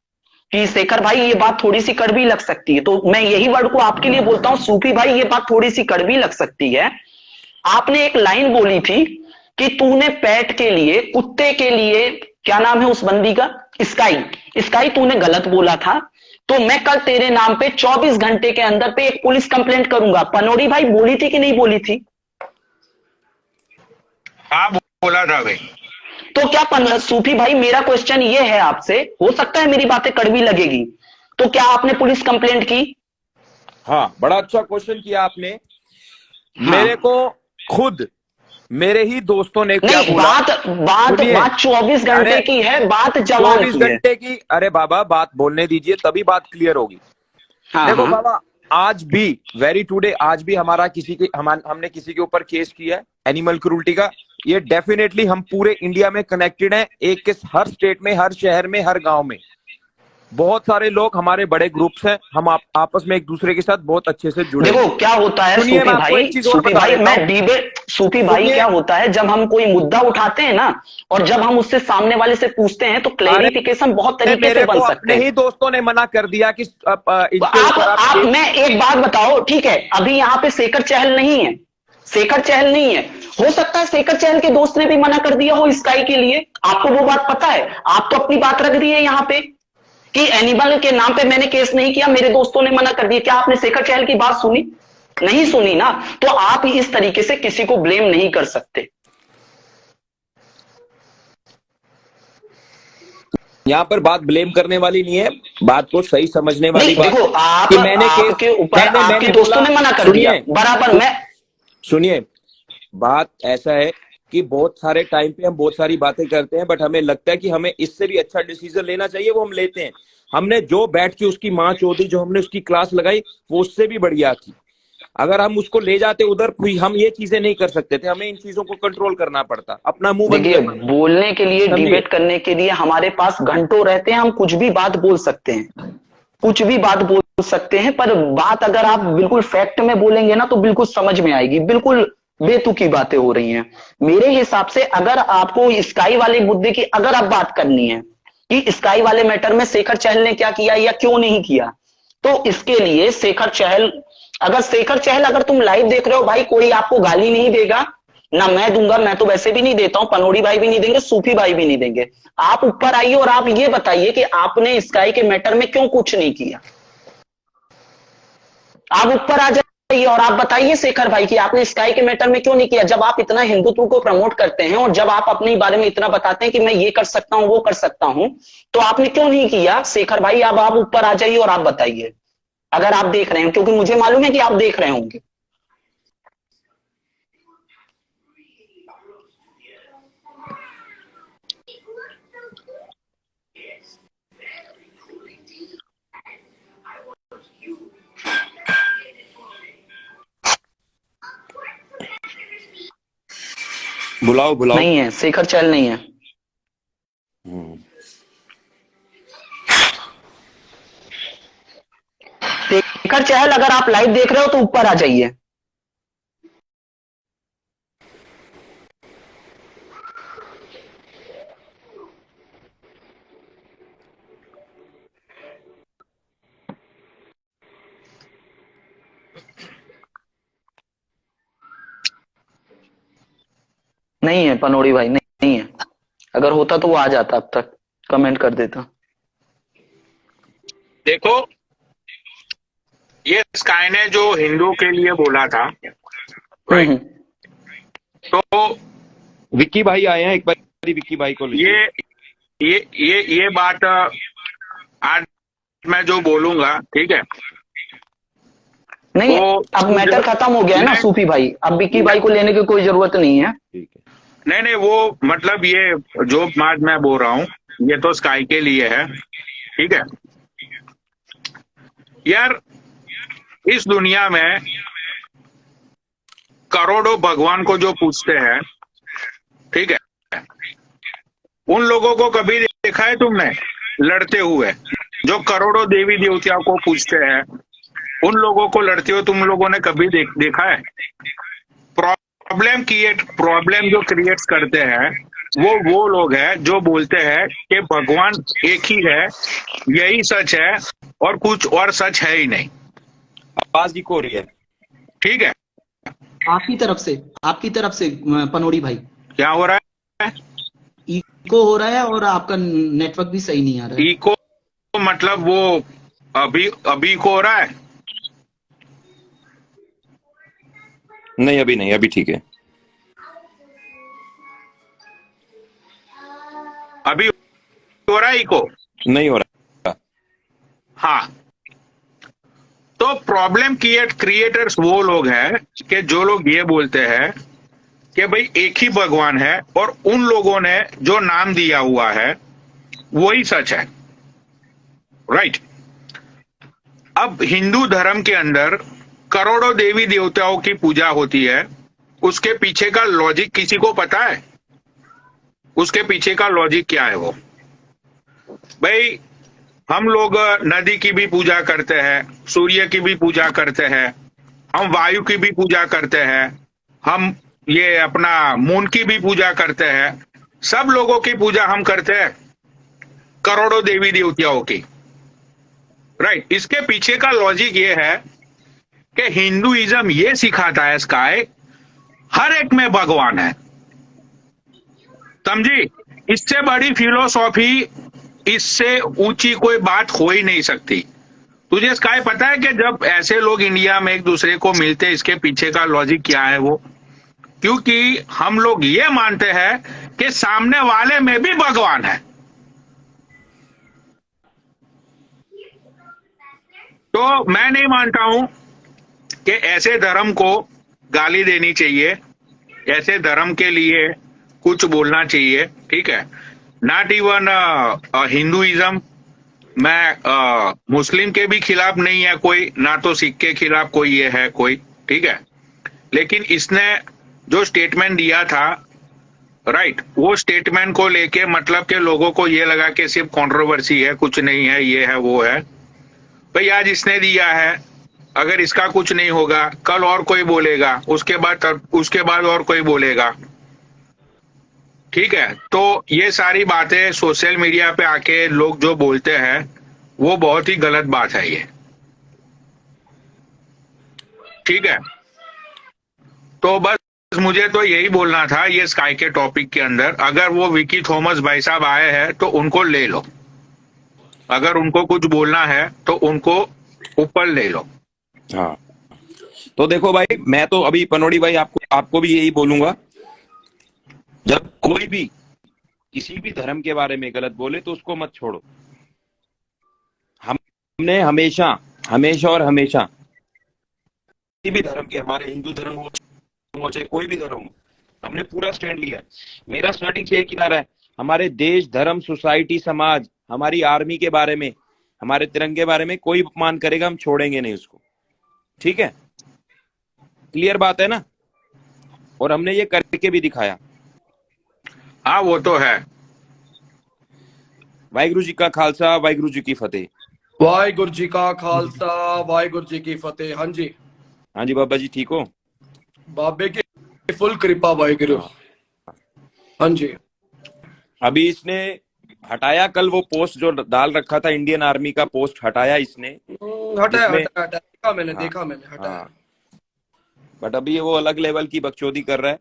कि शेखर भाई ये बात थोड़ी सी कड़वी लग सकती है, तो मैं यही वर्ड को आपके लिए बोलता हूं, सूफी भाई ये बात थोड़ी सी कड़वी लग सकती है। आपने एक लाइन बोली थी कि तूने पेट के लिए, कुत्ते के लिए, क्या नाम है उस बंदी का, स्काई, तूने गलत बोला था। तो मैं कल तेरे नाम पे 24 घंटे के अंदर पे एक पुलिस कंप्लेंट करूंगा। पनोरी भाई बोली थी कि नहीं बोली थी? हाँ बोला था भाई। तो क्या सूफी भाई, मेरा क्वेश्चन ये है आपसे, हो सकता है मेरी बातें कड़वी लगेगी, तो क्या आपने पुलिस कंप्लेंट की? हाँ, बड़ा अच्छा क्वेश्चन किया आपने। हाँ। मेरे को खुद मेरे ही दोस्तों ने क्या नहीं, बोला, बात बात सुनिए। बात 24 घंटे अरे की है, बात जवान 24 की है। घंटे की, अरे बाबा बात बोलने दीजिए तभी बात क्लियर होगी। हाँ देखो हाँ। बाबा, आज भी वेरी टुडे, आज भी हमारा हमने किसी के ऊपर केस किया है एनिमल क्रूल्टी का। ये डेफिनेटली हम पूरे इंडिया में कनेक्टेड हैं, एक के हर स्टेट में, हर शहर में, हर गांव में बहुत सारे लोग, हमारे बड़े ग्रुप्स हैं, हम आपस में एक दूसरे के साथ बहुत अच्छे से जुड़े देखो हैं। क्या होता है सुनिए, सूफी मैं आपको भाई, एक चीज और सूफी बता भाई देता मैं हूँ। डिबेट, सूफी भाई सुनिए, क्या होता है, जब हम कोई मुद्दा उठाते हैं ना, और जब हम उससे सामने वाले से पूछते हैं तो अरे क्लेरिफिकेशन बहुत तरीके से मेरे को बन सकते अपने हैं। ही दोस्तों ने मना कर दिया कि इनके आप ऊपर आप आप मैं एक बात बताओ, ठीक है, अभी यहाँ पे शेखर चहल नहीं है, शेखर चहल नहीं है, हो सकता है शेखर चहल के दोस्त ने भी मना कर दिया हो स्काई के लिए, आपको वो बात पता है? आप तो अपनी बात रख दी है यहाँ पे कि एनिमल के नाम पे मैंने केस नहीं किया, मेरे दोस्तों ने मना कर दिया। क्या आपने शेखर चहल की बात सुनी? नहीं सुनी ना, तो आप इस तरीके से किसी को ब्लेम नहीं कर सकते। यहाँ पर बात ब्लेम करने वाली नहीं है, बात को सही समझने वाली नहीं बात देखो, है आप कि मैंने केस, आपके ऊपर आपके मैंने दोस्तों बोला। ने मना कर दिया, बराबर। मैं सुनिए, बात ऐसा है कि बहुत सारे टाइम पे हम बहुत सारी बातें करते हैं, बट हमें लगता है कि हमें इससे भी अच्छा डिसीजन लेना चाहिए, वो हम लेते हैं। हमने जो बैठ के उसकी माँ चौधरी जो हमने उसकी क्लास लगाई, वो उससे भी बढ़िया थी। अगर हम उसको ले जाते उधर, हम ये चीजें नहीं कर सकते थे, हमें इन चीजों को कंट्रोल करना पड़ता, अपना मुंह बंद देखिए, करना। बोलने के लिए, समझिए, डिबेट करने के लिए हमारे पास घंटों रहते हैं, हम कुछ भी बात बोल सकते हैं, कुछ भी बात बोल सकते हैं, पर बात अगर आप बिल्कुल फैक्ट में बोलेंगे ना तो बिल्कुल समझ में आएगी। बिल्कुल बेतुकी बातें हो रही हैं मेरे हिसाब से। अगर आपको स्काई वाले मुद्दे की अगर आप बात करनी है कि स्काई वाले मैटर में शेखर चहल ने क्या किया या क्यों नहीं किया, तो इसके लिए शेखर चहल, अगर तुम लाइव देख रहे हो भाई, कोई आपको गाली नहीं देगा ना, मैं दूंगा, मैं तो वैसे भी नहीं देता हूं, पनोड़ी भाई भी नहीं देंगे, सूफी भाई भी नहीं देंगे। आप ऊपर आइए और आप ये बताइए कि आपने स्काई के मैटर में क्यों कुछ नहीं किया। आप ऊपर आ जाइए और आप बताइए शेखर भाई कि आपने स्काई के मैटर में क्यों नहीं किया। जब आप इतना हिंदुत्व को प्रमोट करते हैं और जब आप अपने बारे में इतना बताते हैं कि मैं ये कर सकता हूं, वो कर सकता हूं, तो आपने क्यों नहीं किया शेखर भाई? अब आप ऊपर आ जाइए और आप बताइए, अगर आप देख रहे हैं, क्योंकि मुझे मालूम है कि आप देख रहे होंगे। बुलाओ बुलाओ। नहीं है, शेखर चहल नहीं है। शेखर चहल, अगर आप लाइव देख रहे हो तो ऊपर आ जाइए। नहीं है पनोड़ी भाई, नहीं है। अगर होता तो वो आ जाता, अब तक कमेंट कर देता। देखो, ये स्काई ने जो हिंदू के लिए बोला था, राइट, तो विक्की भाई आए हैं, एक बार विक्की भाई को लीजिए। ये बात आज मैं जो बोलूंगा, ठीक है, नहीं, तो अब मैटर खत्म हो गया है ना सूफी भाई, अब विक्की भाई को लेने की कोई जरूरत नहीं है। ठीक है, नहीं, वो मतलब ये जो बात मैं बोल रहा हूँ, ये तो स्काई के लिए है, ठीक है यार। इस दुनिया में करोड़ों भगवान को जो पूछते हैं, ठीक है, उन लोगों को कभी देखा है तुमने लड़ते हुए? जो करोड़ों देवी देवताओं को पूछते हैं, उन लोगों को लड़ते हुए तुम लोगों ने कभी देखा है? प्रॉब्लम जो क्रिएट्स करते हैं वो लोग हैं जो बोलते हैं कि भगवान एक ही है, यही सच है और कुछ और सच है ही नहीं। आवाज इको हो रही है। ठीक है, आपकी तरफ से पनोड़ी भाई, क्या हो रहा है? इको हो रहा है और आपका नेटवर्क भी सही नहीं आ रहा है। इको मतलब वो अभी अभी को हो रहा है? नहीं अभी नहीं, अभी ठीक है। अभी हो रहा है इको? नहीं हो रहा। हाँ, तो प्रॉब्लम क्रिएटर्स वो लोग हैं कि जो लोग ये बोलते हैं कि भाई एक ही भगवान है और उन लोगों ने जो नाम दिया हुआ है वही सच है, राइट? अब हिंदू धर्म के अंदर करोड़ों देवी देवताओं की पूजा होती है, उसके पीछे का लॉजिक किसी को पता है? उसके पीछे का लॉजिक क्या है? वो भाई हम लोग नदी की भी पूजा करते हैं, सूर्य की भी पूजा करते हैं, हम वायु की भी पूजा करते हैं, हम ये अपना मून की भी पूजा करते हैं, सब लोगों की पूजा हम करते हैं, करोड़ों देवी देवताओं की, राइट? इसके पीछे का लॉजिक ये है कि हिंदुइज्म ये सिखाता है स्काई हर एक में भगवान है, समझी? इससे बड़ी फिलोसॉफी, इससे ऊंची कोई बात हो ही नहीं सकती। तुझे स्काई पता है कि जब ऐसे लोग इंडिया में एक दूसरे को मिलते हैं, इसके पीछे का लॉजिक क्या है? वो क्योंकि हम लोग ये मानते हैं कि सामने वाले में भी भगवान है। तो मैं नहीं मानता हूं कि ऐसे धर्म को गाली देनी चाहिए, ऐसे धर्म के लिए कुछ बोलना चाहिए, ठीक है? Not even Hinduism. मैं मुस्लिम के भी खिलाफ नहीं है कोई, ना तो सिख के खिलाफ कोई ये है कोई, ठीक है? लेकिन इसने जो स्टेटमेंट दिया था, राइट, वो स्टेटमेंट को लेके मतलब के लोगों को ये लगा कि सिर्फ कंट्रोवर्सी है, कुछ नहीं है, ये है वो है। भाई आज इसने दिया है, अगर इसका कुछ नहीं होगा कल और कोई बोलेगा, उसके बाद और कोई बोलेगा, ठीक है? तो ये सारी बातें सोशल मीडिया पे आके लोग जो बोलते हैं वो बहुत ही गलत बात है ये, ठीक है? तो बस मुझे तो यही बोलना था ये स्काई के टॉपिक के अंदर। अगर वो विकी थॉमस भाई साहब आए हैं तो उनको ले लो, अगर उनको कुछ बोलना है तो उनको ऊपर ले लो। हाँ तो देखो भाई, मैं तो अभी पनोड़ी भाई आपको भी यही बोलूंगा, जब कोई भी किसी भी धर्म के बारे में गलत बोले तो उसको मत छोड़ो। हमने हमेशा और हमेशा किसी भी धर्म के, हमारे हिंदू धर्म हो चाहे कोई भी धर्म हो, हमने पूरा स्टैंड लिया है। मेरा स्टार्टिंग से एक ही नारा है, हमारे देश, धर्म, सोसाइटी, समाज, हमारी आर्मी के बारे में, हमारे तिरंगे बारे में कोई अपमान करेगा हम छोड़ेंगे नहीं उसको, ठीक है? क्लियर बात है ना? और हमने ये करके भी दिखाया। हाँ वो तो है। वाहिगुरु जी का खालसा, वाहिगुरु जी की फतेह। वाहिगुरु जी का खालसा, वाहिगुरु जी की फतेह। हाँ जी, हाँ जी बाबा जी, ठीक हो? बाबे की फुल कृपा वाहिगुरु। हाँ जी। अभी इसने हटाया, कल वो पोस्ट जो डाल रखा था इंडियन आर्मी का पोस्ट हटाया इसने, हटाया जिसमें- देखा मैंने, हाँ, देखा मैंने, हटाया। हाँ। बट अभी ये वो अलग लेवल की बकचोदी कर रहा है,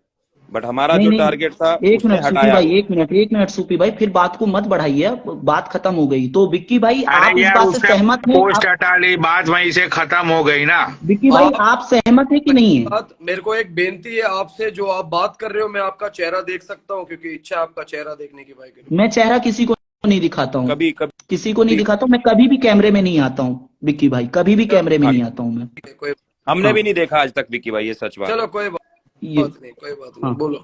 बट हमारा नहीं जो नहीं, टारगेट था एक उसने मिनट सूफी हटाया। भाई, एक मिनट सूफी भाई, फिर बात को मत बढ़ाइए, बात खत्म हो गई। तो विक्की भाई आप अरे इस यार बात से उसने सहमत हैं? पोस्ट हटा ली, बात वहीं से खत्म हो गई ना। विक्की भाई आप सहमत हैं कि नहीं है? बात, मेरे को एक बेनती है आपसे, जो आप बात कर रहे हो मैं आपका चेहरा देख सकता हूँ, क्योंकि इच्छा है आपका चेहरा देखने की वाहिगुरु। मैं चेहरा किसी को नहीं दिखाता हूँ, कभी किसी को नहीं दिखाता हूँ, मैं कभी भी कैमरे में नहीं आता हूँ विक्की भाई, कभी भी कैमरे में नहीं आता हूँ मैं। कोई, हमने हाँ। भी नहीं देखा आज तक विकी भाई, ये सच बात है। चलो कोई ये बात नहीं, कोई बात नहीं, हाँ। बोलो।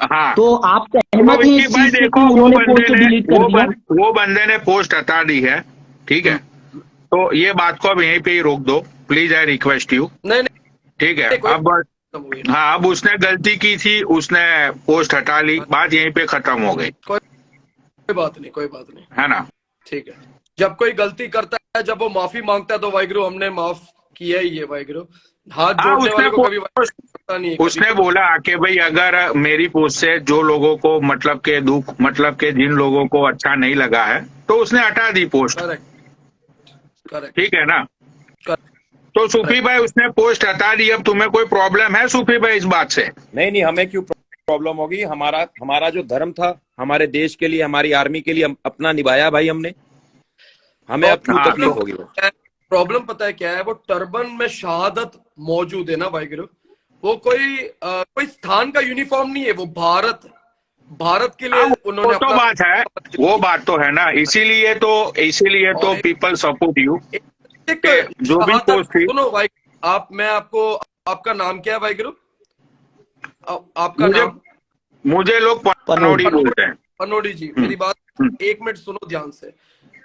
हाँ तो आप तो सहमत हैं विक्की इस भाई चीज से देखो, कि उन्होंने पोस्ट डिलीट कर दिया? वो बंदे ने पोस्ट हटा दी है, ठीक है? तो ये बात को अब यहीं पे ही रोक दो प्लीज, आई रिक्वेस्ट यू, नहीं ठीक है? कोई- अब हाँ, अब उसने गलती की थी, उसने पोस्ट हटा ली, बात यहीं पे खत्म हो गई, कोई बात नहीं, कोई बात नहीं, है ना? ठीक है। जब कोई गलती करता है, जब वो माफी मांगता है तो वाहिगुरु हमने माफ किया ही है वाहिगुरु। हाथ हाँ, जोड़ने वाले को कभी उसने पता नहीं है, उसने कभी- बोला कि भाई अगर मेरी पोस्ट से जो लोगों को मतलब के दुख, मतलब के जिन लोगों को अच्छा नहीं लगा है तो उसने हटा दी पोस्ट, करेक्ट, ठीक है ना? करेक्ट। तो सूफी भाई उसने पोस्ट हटा दी, अब तुम्हें कोई प्रॉब्लम है सूफी भाई इस बात से? नहीं, हमें क्यों प्रॉब्लम होगी? हमारा जो धर्म था, हमारे देश के लिए, हमारी आर्मी के लिए अपना निभाया भाई हमने। हमें अब क्यों हाँ, तकलीफ होगी वो? प्रॉब्लम पता है क्या है? वो टर्बन में शहादत मौजूद है ना वाहिगुरु, वो कोई स्थान का यूनिफॉर्म नहीं है, वो भारत के हाँ, लिए वो उन्होंने तो अपना बात है, वो बात तो है ना, इसीलिए तो और पीपल सपोर्ट यू। एक जो भी शहादत, पोस्ट थी, सुनो भाई, मैं आपको, आपका नाम क्या है वाहिगुरु? आपका मुझे नाम? मुझे लोग पनौड़ी बोलते हैं। पनोड़ी जी, हम्म, मेरी बात हम्म, एक मिनट सुनो ध्यान से।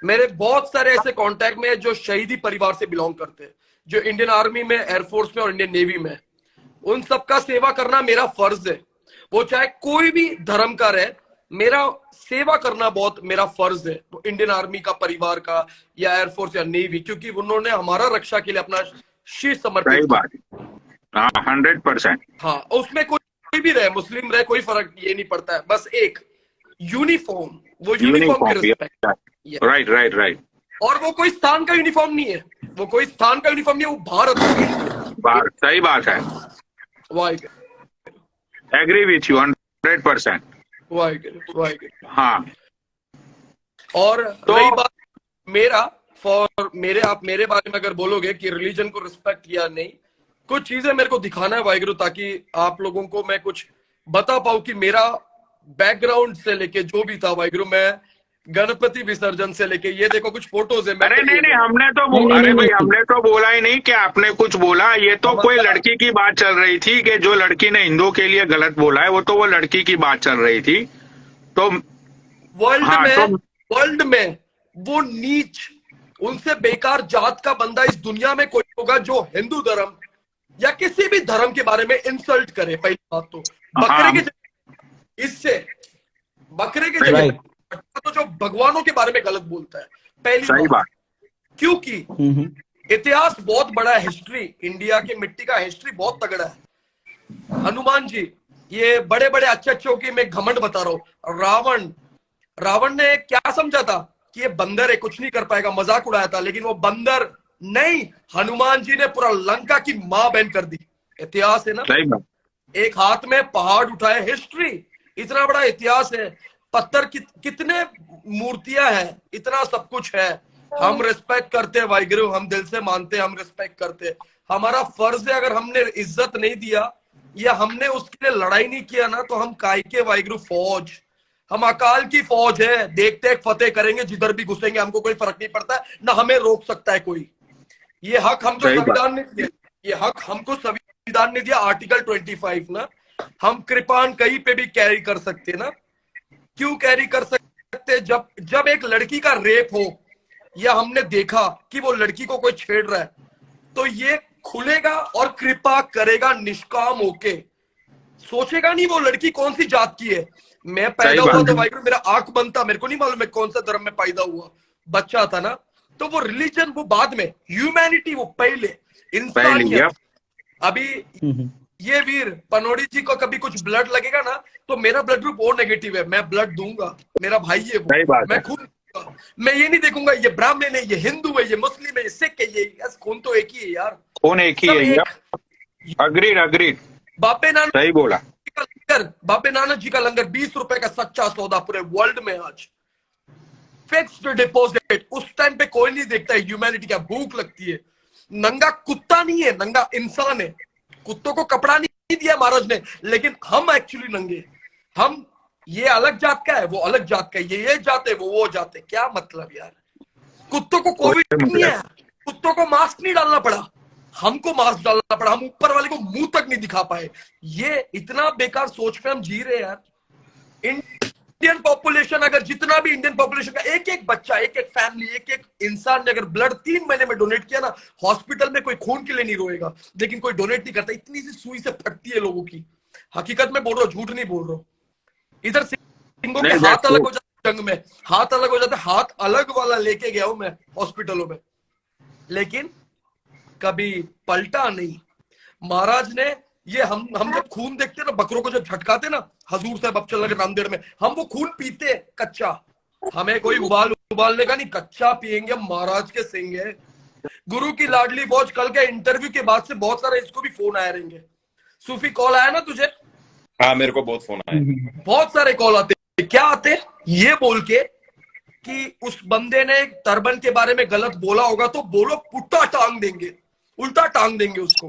मेरे बहुत सारे ऐसे कांटेक्ट में हैं जो शहीदी परिवार से बिलोंग करते हैं, जो इंडियन आर्मी में, एयरफोर्स में और इंडियन नेवी में हैं। उन सबका सेवा करना मेरा फर्ज है, वो चाहे कोई भी धर्म का रहे, मेरा सेवा करना बहुत मेरा फर्ज है, तो इंडियन आर्मी का, परिवार का, या एयरफोर्स या नेवी, क्योंकि उन्होंने हमारा रक्षा के लिए अपना शीश समर्पित सही किया। बात। हाँ, 100%। हाँ, उसमें कोई भी रहे, मुस्लिम रहे, कोई फर्क ये नहीं पड़ता है, बस एक यूनिफॉर्म, वो यूनिफॉर्म की uniform, respect. Right right right. और वो कोई स्थान का यूनिफॉर्म नहीं है, वो कोई स्थान का यूनिफॉर्म नहीं है, वो भारत। सही बात है, Waheguru agree with you 100%। Waheguru. हाँ, और तो रही बात आप मेरे बारे में अगर बोलोगे कि रिलीजन को रिस्पेक्ट किया नहीं, कुछ चीजें मेरे को दिखाना है वाहिगुरु, ताकि आप लोगों को मैं कुछ बता पाऊं कि मेरा बैकग्राउंड से लेके जो भी था वाहिगुरु, मैं गणपति विसर्जन से लेके, ये देखो कुछ फोटोज है। अरे नहीं, नहीं, अरे भाई, नहीं। हमने तो बोला ही नहीं कि आपने कुछ बोला, ये तो कोई हमारा लड़की की बात चल रही थी कि जो लड़की ने हिंदुओं के लिए गलत बोला है, वो तो वो लड़की की बात चल रही थी। तो हाँ, तो वर्ल्ड में वो नीच, उनसे बेकार जात का बंदा इस दुनिया में कोई होगा जो हिंदू धर्म या किसी भी धर्म के बारे में इंसल्ट करे। पहली बात तो बकरे हाँ, के जगह तो जो भगवानों के बारे में गलत बोलता है, पहली सही बात। क्योंकि इतिहास बहुत बड़ा है, हिस्ट्री, इंडिया की मिट्टी का हिस्ट्री बहुत तगड़ा है। हनुमान जी, ये बड़े बड़े अच्छे की मैं घमंड बता रहा हूं। रावण ने क्या समझा था कि ये बंदर है, कुछ नहीं कर पाएगा, मजाक उड़ाया था, लेकिन वो बंदर नहीं, हनुमान जी ने पूरा लंका की मां बहन कर दी। इतिहास है ना, सही बात। एक हाथ में पहाड़ उठाए, हिस्ट्री, इतना बड़ा इतिहास है, पत्थर कितने मूर्तियां हैं, इतना सब कुछ है। हम रिस्पेक्ट करते हैं वाहिगुरु, हम दिल से मानते हैं, हम रिस्पेक्ट करते हैं। हमारा फर्ज है, अगर हमने इज्जत नहीं दिया या हमने उसके लिए लड़ाई नहीं किया ना, तो हम काय के वाहिगुरु फौज, हम अकाल की फौज है, देखते फतेह करेंगे, जिधर भी घुसेंगे, हमको कोई फर्क नहीं पड़ता है, ना हमें रोक सकता है कोई। ये हक हमको संविधान ने दिया, ये हक हमको संविधान ने दिया, आर्टिकल 25 ना। हम कृपाण कहीं पे भी कैरी कर सकते ना। क्यों कैरी कर सकते? जब एक लड़की का रेप हो, या हमने देखा कि वो लड़की को कोई छेड़ रहा है, तो ये खुलेगा और कृपा करेगा निष्काम होके, सोचेगा नहीं वो लड़की कौन सी जात की है। मैं पैदा हुआ तो भाई मेरा आंख बनता, मेरे को नहीं मालूम मैं कौन सा धर्म में पैदा हुआ, बच्चा था ना। तो वो रिलीजन वो बाद में, ह्यूमैनिटी वो पहले, इंसानियत। अभी ये वीर पनोड़ी जी को कभी कुछ ब्लड लगेगा ना, तो मेरा ब्लड ग्रुप ओ नेगेटिव है, मैं ब्लड दूंगा, मेरा भाई है वो, मैं खून, मैं ये नहीं देखूंगा ये ब्राह्मण है, ये हिंदू है, ये मुस्लिम है, ये सिख है, ये खून तो एक ही है यार, खून एक ही है। अग्रीड। बापे नानक सही बोला। बापे नानक जी का लंगर 20 रुपए का सच्चा सौदा पूरे वर्ल्ड में आज, फिक्स्ड डिपॉजिट। उस टाइम पे कोई नहीं देखता है ह्यूमैनिटी, क्या भूख लगती है। नंगा कुत्ता नहीं है, नंगा इंसान है। कुत्तों को कपड़ा नहीं दिया महाराज ने, लेकिन हम एक्चुअली नंगे। हम, ये अलग जात का है, वो अलग जात का है, ये जात है, वो जात है, क्या मतलब यार। कुत्तों को कोविड नहीं है, कुत्तों को मास्क नहीं डालना पड़ा, हमको मास्क डालना पड़ा, हम ऊपर वाले को मुंह तक नहीं दिखा पाए। ये इतना बेकार सोच पे हम जी रहे यार। इंडियन पॉपुलेशन, अगर जितना भी इंडियन पॉपुलेशन का एक एक बच्चा, एक एक फैमिली, एक एक इंसान ने अगर ब्लड 3 महीने में डोनेट किया ना, हॉस्पिटल में कोई खून के लिए नहीं रोएगा, लेकिन कोई डोनेट नहीं करता। इतनी सी सुई से फटती है लोगों की, हकीकत में बोल रहा हूं, झूठ नहीं बोल रहा हूं। इधर सिंगों के हाथ अलग हो जाते, जंग में हाथ अलग हो जाते, हाथ अलग वाला लेके गया हूं मैं हॉस्पिटलों में, लेकिन कभी पलटा नहीं। महाराज ने ये, हम जब खून देखते ना, बकरों को जब झटकाते ना, हजूर साहब अबचल नगर नांदेड़ में, हम वो खून पीते कच्चा, हमें कोई उबालने का नहीं, कच्चा पिएंगे। महाराज के सिंह है, गुरु की लाडली फौज। कल के इंटरव्यू के बाद से बहुत सारे इसको भी फोन आए रहेंगे। सूफी, कॉल आया ना तुझे? हाँ, मेरे को बहुत फोन आए, बहुत सारे कॉल आते। क्या आते? ये बोल के कि उस बंदे ने टर्बन के बारे में गलत बोला होगा तो बोलो, पुट्टा टांग देंगे, उल्टा टांग देंगे उसको।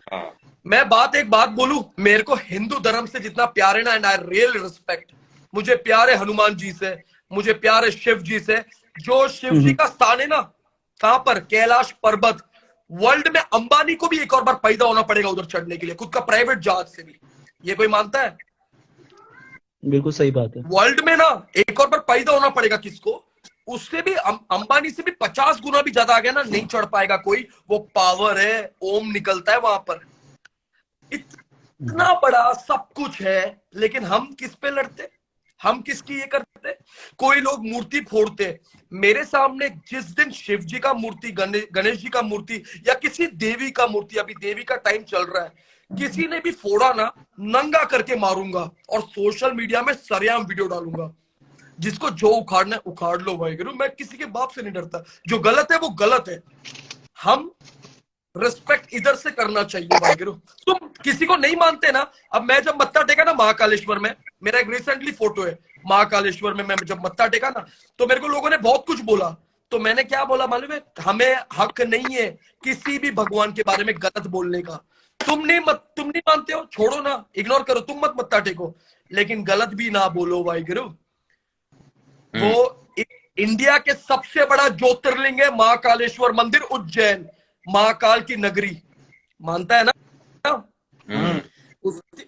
हाँ। मैं एक बात बोलूं, मेरे को हिंदू धर्म से जितना प्यार है ना, एंड आई रियल रिस्पेक्ट, मुझे प्यार है हनुमान जी से, मुझे प्यार है शिव जी से। जो शिव जी का स्थान है ना, कहां पर, कैलाश पर्वत, वर्ल्ड में अंबानी को भी एक और बार पैदा होना पड़ेगा उधर चढ़ने के लिए, खुद का प्राइवेट जहाज से भी। ये कोई मानता है? बिल्कुल सही बात है। वर्ल्ड में ना एक और बार पैदा होना पड़ेगा किसको, उससे भी अंबानी से भी 50 गुना भी ज्यादा आ गया ना, नहीं चढ़ पाएगा कोई। वो पावर है, ओम निकलता है वहां पर, इतना बड़ा सब कुछ है, लेकिन हम किस पे लड़ते, हम किसकी ये करते। कोई लोग मूर्ति फोड़ते, मेरे सामने जिस दिन शिव जी का मूर्ति, गणेश जी का मूर्ति, या किसी देवी का मूर्ति, अभी देवी का टाइम चल रहा है, किसी ने भी फोड़ा ना, नंगा करके मारूंगा और सोशल मीडिया में सरेआम वीडियो डालूंगा। जिसको जो उखाड़ना है उखाड़ लो भाई गुरु, मैं किसी के बाप से नहीं डरता। जो गलत है वो गलत है, हम रिस्पेक्ट इधर से करना चाहिए भाई गुरु। तुम किसी को नहीं मानते ना, अब मैं जब मत्था टेका ना महाकालेश्वर में, मेरा एक रिसेंटली फोटो है महाकालेश्वर में, मैं जब मत्था टेका ना, तो मेरे को लोगों ने बहुत कुछ बोला। तो मैंने क्या बोला मालूम है, हमें हक नहीं है किसी भी भगवान के बारे में गलत बोलने का। तुम नहीं मानते हो, छोड़ो ना, इग्नोर करो, तुम मत मत्था टेको, लेकिन गलत भी ना बोलो भाई गुरु। वो इंडिया के सबसे बड़ा ज्योतिर्लिंग है महाकालेश्वर मंदिर, उज्जैन, महाकाल की नगरी, मानता है ना?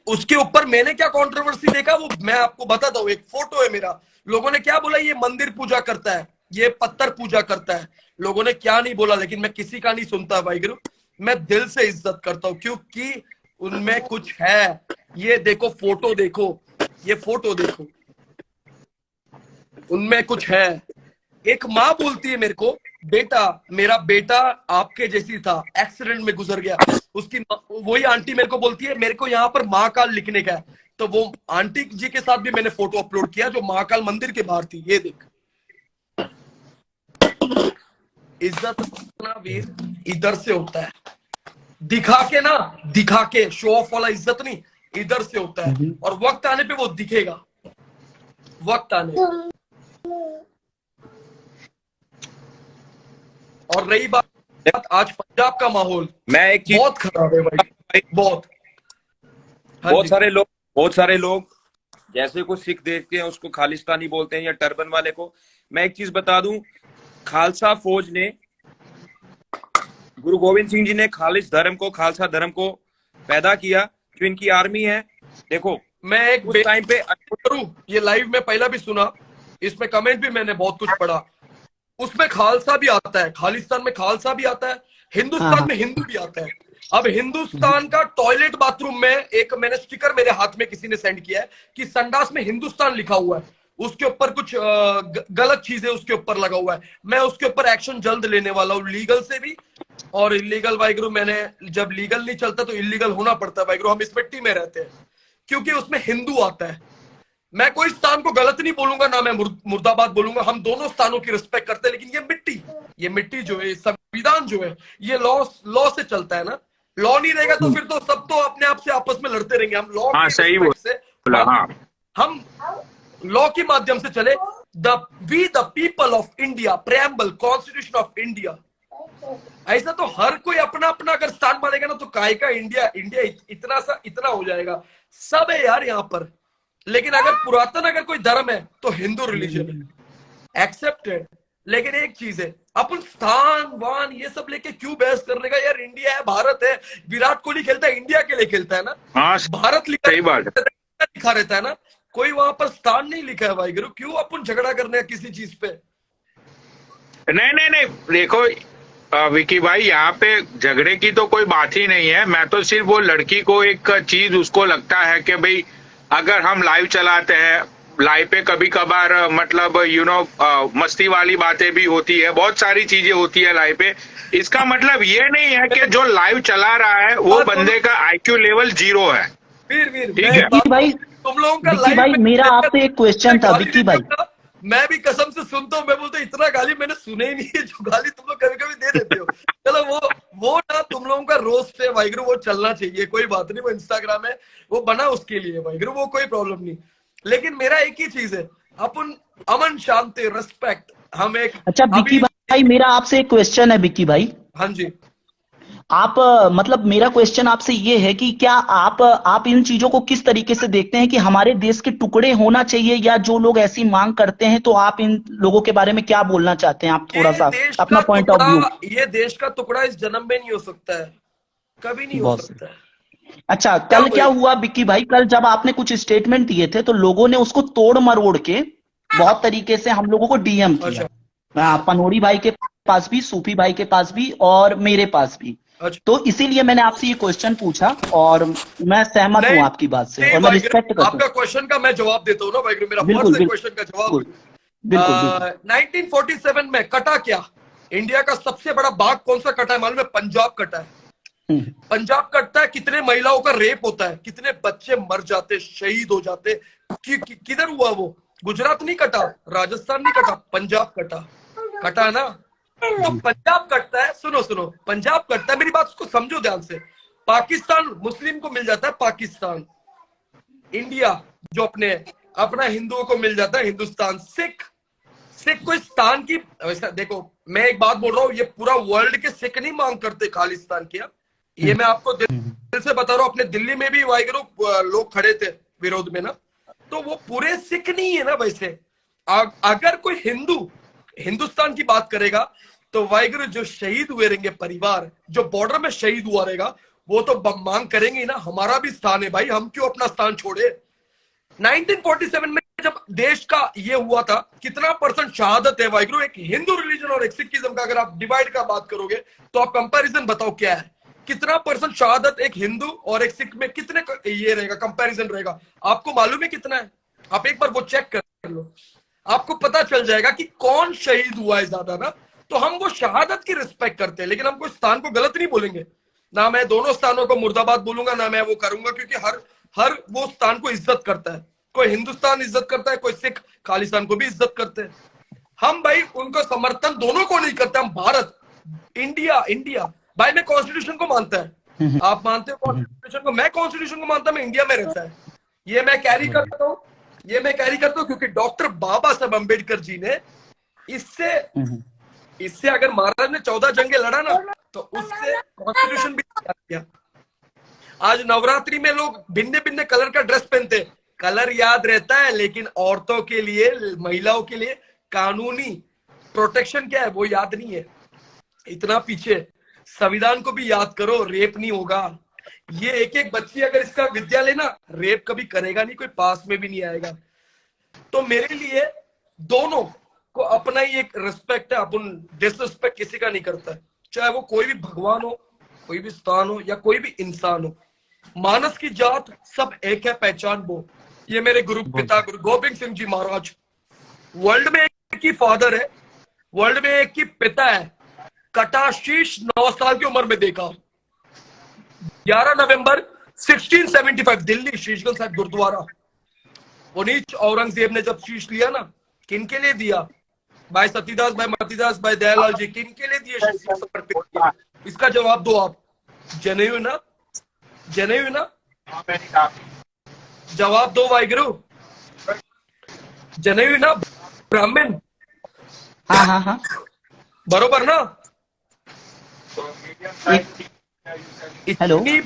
उसके ऊपर मैंने क्या कंट्रोवर्सी देखा, वो मैं आपको बताता हूँ। एक फोटो है मेरा, लोगों ने क्या बोला, ये मंदिर पूजा करता है, ये पत्थर पूजा करता है, लोगों ने क्या नहीं बोला, लेकिन मैं किसी का नहीं सुनता भाई गुरु। मैं दिल से इज्जत करता हूँ, क्योंकि उनमें कुछ है। ये देखो फोटो, देखो ये फोटो देखो, उनमें कुछ है। एक माँ बोलती है मेरे को, बेटा, मेरा बेटा आपके जैसी था, एक्सीडेंट में गुजर गया। उसकी वही आंटी मेरे को बोलती है, मेरे को यहाँ पर महाकाल लिखने का है। तो वो आंटी जी के साथ भी मैंने फोटो अपलोड किया, जो महाकाल मंदिर के बाहर थी। ये देख, इज्जत अपना वीर इधर से होता है, दिखा के ना, दिखा के शो ऑफ वाला इज्जत नहीं, इधर से होता है। और वक्त आने पे वो दिखेगा, वक्त आने। और रही बात आज पंजाब का माहौल, मैं एक चीज, बहुत खराब है भाई, बहुत। बहुत सारे लोग जैसे को सिख देखते हैं उसको खालिस्तानी बोलते हैं, या टर्बन वाले को। मैं एक चीज बता दूं, खालसा फौज ने, गुरु गोविंद सिंह जी ने खालिस धर्म को, खालसा धर्म को पैदा किया। जो इनकी आर्मी है, देखो मैं एक टाइम पे करूं, ये लाइव में पहला भी सुना, इसमें कमेंट भी मैंने बहुत कुछ पढ़ा, उसमें खालसा भी आता है, खालिस्तान में खालसा भी आता है, हिंदुस्तान में हिंदू भी आता है। अब हिंदुस्तान का टॉयलेट बाथरूम में एक मैंने स्टिकर मेरे हाथ में किसी ने सेंड किया है कि संडास में हिंदुस्तान लिखा हुआ है, उसके ऊपर कुछ गलत चीजें उसके ऊपर लगा हुआ है। मैं उसके ऊपर एक्शन जल्द लेने वाला हूँ, लीगल से भी और इलीगल। वाहिगुरु, मैंने जब लीगल नहीं चलता तो इलीगल होना पड़ता है वाहिगुरु, हम इस मिट्टी में रहते हैं, क्योंकि उसमें हिंदू आता है। मैं कोई स्थान को गलत नहीं बोलूंगा, ना मैं मुर्दाबाद बोलूंगा, हम दोनों स्थानों की रिस्पेक्ट करते हैं। लेकिन ये मिट्टी जो है, संविधान जो है, ये लॉ से चलता है ना। लॉ नहीं रहेगा तो फिर तो सब तो अपने आप से आपस में लड़ते रहेंगे। हम लॉ से, हम लॉ के माध्यम से चले। We the people of India, preamble constitution of India. ऐसा तो हर कोई अपना अपना अगर स्थान मानेगा ना, तो काय का इंडिया इतना हो जाएगा। सब है यार यहाँ पर। लेकिन अगर पुरातन अगर कोई धर्म है तो हिंदू रिलीजन है, एक्सेप्टेड। लेकिन एक चीज है, अपन स्थान वान ये सब लेके क्यों बहस करने का यार। इंडिया है, भारत है, विराट कोहली खेलता है, इंडिया के लिए खेलता है ना। भारत लिखा रहता है ना, कोई वहां पर स्थान नहीं लिखा है भाई गुरु। क्यों अपन झगड़ा करने हैं किसी चीज पे। नहीं, देखो विकी भाई, यहाँ पे झगड़े की तो कोई बात ही नहीं है। मैं तो सिर्फ वो लड़की को एक चीज उसको लगता है कि भाई अगर हम लाइव चलाते हैं, लाइव पे कभी कभार मतलब मस्ती वाली बातें भी होती है, बहुत सारी चीजें होती है लाइव पे। इसका मतलब ये नहीं है कि जो लाइव चला रहा है वो बंदे का IQ लेवल 0 है। ठीक है भाई, तुम लोगों का विक्की भाई, मेरा आपसे एक क्वेश्चन था विक्की भाई। मैं भी कसम से सुनता हूँ, मैं बोलता हूँ इतना गाली मैंने सुने ही नहीं है जो गाली तुम लोग कभी कभी दे देते हो। चलो वो ना तुम लोगों का रोस्ट है वाहिगुरु, वो चलना चाहिए, कोई बात नहीं। वो इंस्टाग्राम है, वो बना उसके लिए वाहिगुरु, वो कोई प्रॉब्लम नहीं। लेकिन मेरा एक ही चीज है, अपन अमन शांति रिस्पेक्ट हम एक अच्छा बिक्की भाई, मेरा आपसे एक क्वेश्चन है बिक्की भाई। हाँ जी, आप मतलब मेरा क्वेश्चन आपसे ये है कि क्या आप इन चीजों को किस तरीके से देखते हैं कि हमारे देश के टुकड़े होना चाहिए, या जो लोग ऐसी मांग करते हैं, तो आप इन लोगों के बारे में क्या बोलना चाहते हैं? आप थोड़ा सा अपना पॉइंट ऑफ व्यू। ये देश का टुकड़ा इस जन्म में नहीं हो सकता है, कभी नहीं हो बहुत सकता है। अच्छा, कल क्या हुआ बिक्की भाई, कल जब आपने कुछ स्टेटमेंट दिए थे तो लोगों ने उसको तोड़ मरोड़ के बहुत तरीके से हम लोगों को डीएम किया। पनोड़ी भाई के पास भी, सूफी भाई के पास भी, और मेरे पास भी। तो इसीलिए मैंने आपसे ये क्वेश्चन पूछा, और मैं सहमत हूं आपकी बात से, और मैं रिस्पेक्ट करता हूं आपका क्वेश्चन का। मैं जवाब देता हूँ ना भाई, मेरा फर्स्ट है क्वेश्चन का जवाब। 1947 में कटा क्या? इंडिया का सबसे बड़ा बाघ कौन सा कटा है मालूम है? पंजाब कटा है। पंजाब कटता है, कितने महिलाओं का रेप होता है, कितने बच्चे मर जाते, शहीद हो जाते। किधर हुआ वो? गुजरात नहीं कटा, राजस्थान नहीं कटा, पंजाब कटा। कटा ना? तो पंजाब कटता है, सुनो पंजाब कटता है, मेरी बात उसको समझो ध्यान से। पाकिस्तान मुस्लिम को मिल जाता है, पाकिस्तान। इंडिया जो अपना हिंदुओं को मिल जाता है, हिंदुस्तान। सिख कोई स्थान की, वैसा देखो मैं एक बात बोल रहा हूँ, ये पूरा वर्ल्ड के सिख नहीं मांग करते खालिस्तान की। ये मैं आपको दिल से बता रहा हूँ, अपने दिल्ली में भी वाहिगुरु लोग खड़े थे विरोध में ना, तो वो पूरे सिख नहीं है ना। वैसे अगर कोई हिंदुस्तान की बात करेगा तो वाहिगुरु जो शहीद हुए रहेंगे परिवार, जो बॉर्डर में शहीद हुआ रहेगा, वो तो मांग करेंगे ना, हमारा भी स्थान है भाई, हम क्यों अपना स्थान छोड़े। 1947 में जब देश का ये हुआ था, कितना परसेंट शहादत है वाहिगुरु? एक हिंदू रिलीजन और एक सिखिज्म का अगर आप डिवाइड का बात करोगे तो आप कंपैरिजन बताओ क्या है? कितना परसेंट शहादत एक हिंदू और एक सिख में कितने ये रहेगा, कंपैरिजन रहेगा? आपको मालूम है कितना है? आप एक बार वो चेक कर लो, आपको पता चल जाएगा कि कौन शहीद हुआ है ज्यादा ना। तो हम वो शहादत की रिस्पेक्ट करते हैं, लेकिन हम कोई स्थान को गलत नहीं बोलेंगे ना। मैं दोनों स्थानों को मुर्दाबाद बोलूंगा ना, मैं वो करूंगा, क्योंकि हर वो स्थान को इज्जत करता है। कोई हिंदुस्तान इज्जत करता है, कोई सिख खालिस्तान को भी इज्जत करते हैं। हम भाई उनको समर्थन दोनों को नहीं करते। हम भारत, इंडिया भाई, मैं कॉन्स्टिट्यूशन को मानता है, आप मानते हो कॉन्स्टिट्यूशन को? मैं कॉन्स्टिट्यूशन को मानता हूं, मैं इंडिया में रहता है, ये मैं कैरी करता हूं, क्योंकि डॉक्टर बाबा साहब अम्बेडकर जी ने इससे अगर महाराज ने 14 जंगे लड़ा ना, तो उससे कॉन्स्टिट्यूशन भी तैयार किया। आज नवरात्रि में लोग भिन्न भिन्न कलर का ड्रेस पहनते, कलर याद रहता है, लेकिन औरतों के लिए, महिलाओं के लिए कानूनी प्रोटेक्शन क्या है वो याद नहीं है। इतना पीछे, संविधान को भी याद करो, रेप नहीं होगा। ये एक बच्ची अगर इसका विद्या लेना, रेप कभी करेगा नहीं, कोई पास में भी नहीं आएगा। तो मेरे लिए दोनों को अपना ही एक रिस्पेक्ट है, अपन डिसरिस्पेक्ट किसी का नहीं करता है, चाहे वो कोई भी भगवान हो, कोई भी स्थान हो, या कोई भी इंसान हो। मानस की जात सब एक है, पहचान वो। ये मेरे गुरु पिता गुरु गोबिंद सिंह जी महाराज, वर्ल्ड में एक ही फादर है, वर्ल्ड में एक ही पिता है। कटाशीष 9 साल की उम्र में देखा। 11 नवंबर 1675 दिल्ली शीशगंज साहिब गुरुद्वारा। उन्हीं औरंगजेब ने जब शीश लिया ना, किन के लिए दिया? भाई सतीदास, भाई मतीदास, भाई दयालाल जी, किन के लिए दिए शीश समर्पित किया? इसका जवाब दो आप। जनेऊ ना? जवाब दो वाहिगुरु, जनेऊ ना? ब्राह्मण? हाँ बरोबर ना? हेलो, इतनी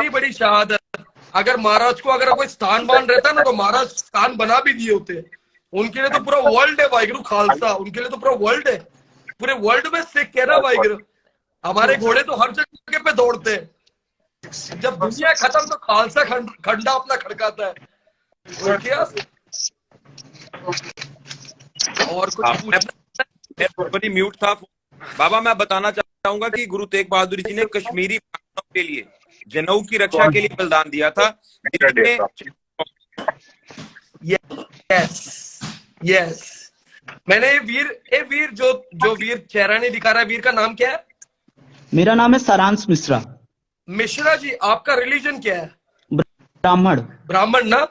बड़ी शहादत अगर महाराज को अगर कोई स्थान मान रहता ना, तो महाराज स्थान बना भी दिए होते। उनके लिए तो पूरा वर्ल्ड है वाहिगुरु खालसा, उनके लिए तो पूरा वर्ल्ड है, पूरे वर्ल्ड में सिख है ना वाहिगुरु। हमारे घोड़े तो हर जगह पे दौड़ते हैं, जब दुनिया खत्म तो खालसा खंडा अपना खड़काता है। और क्या और कुछ म्यूट था बाबा। मैं बताना चाहूंगा कि गुरु तेग बहादुर जी ने कश्मीरी के लिए, जनेऊ की रक्षा के लिए बलिदान दिया था। यस मैंने वीर जो वीर चेहरा नहीं दिखा रहा है, वीर का नाम क्या है? मेरा नाम है सारांश मिश्रा। मिश्रा जी, आपका रिलीजन क्या है? ब्राह्मण ना?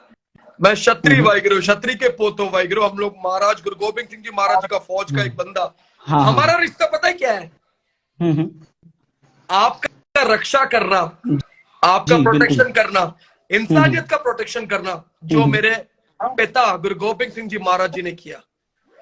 मैं क्षत्रिय वाहिगुरु, क्षत्रिय के पोतो वाहिगुरु। हम लोग महाराज गुरु गोबिंद सिंह जी महाराज जी का फौज का एक बंदा। हमारा रिश्ता पता है क्या है? आपका रक्षा करना, आपका प्रोटेक्शन करना, इंसानियत का प्रोटेक्शन करना। जो मेरे पिता गुरु गोबिंद सिंह जी महाराज जी ने किया।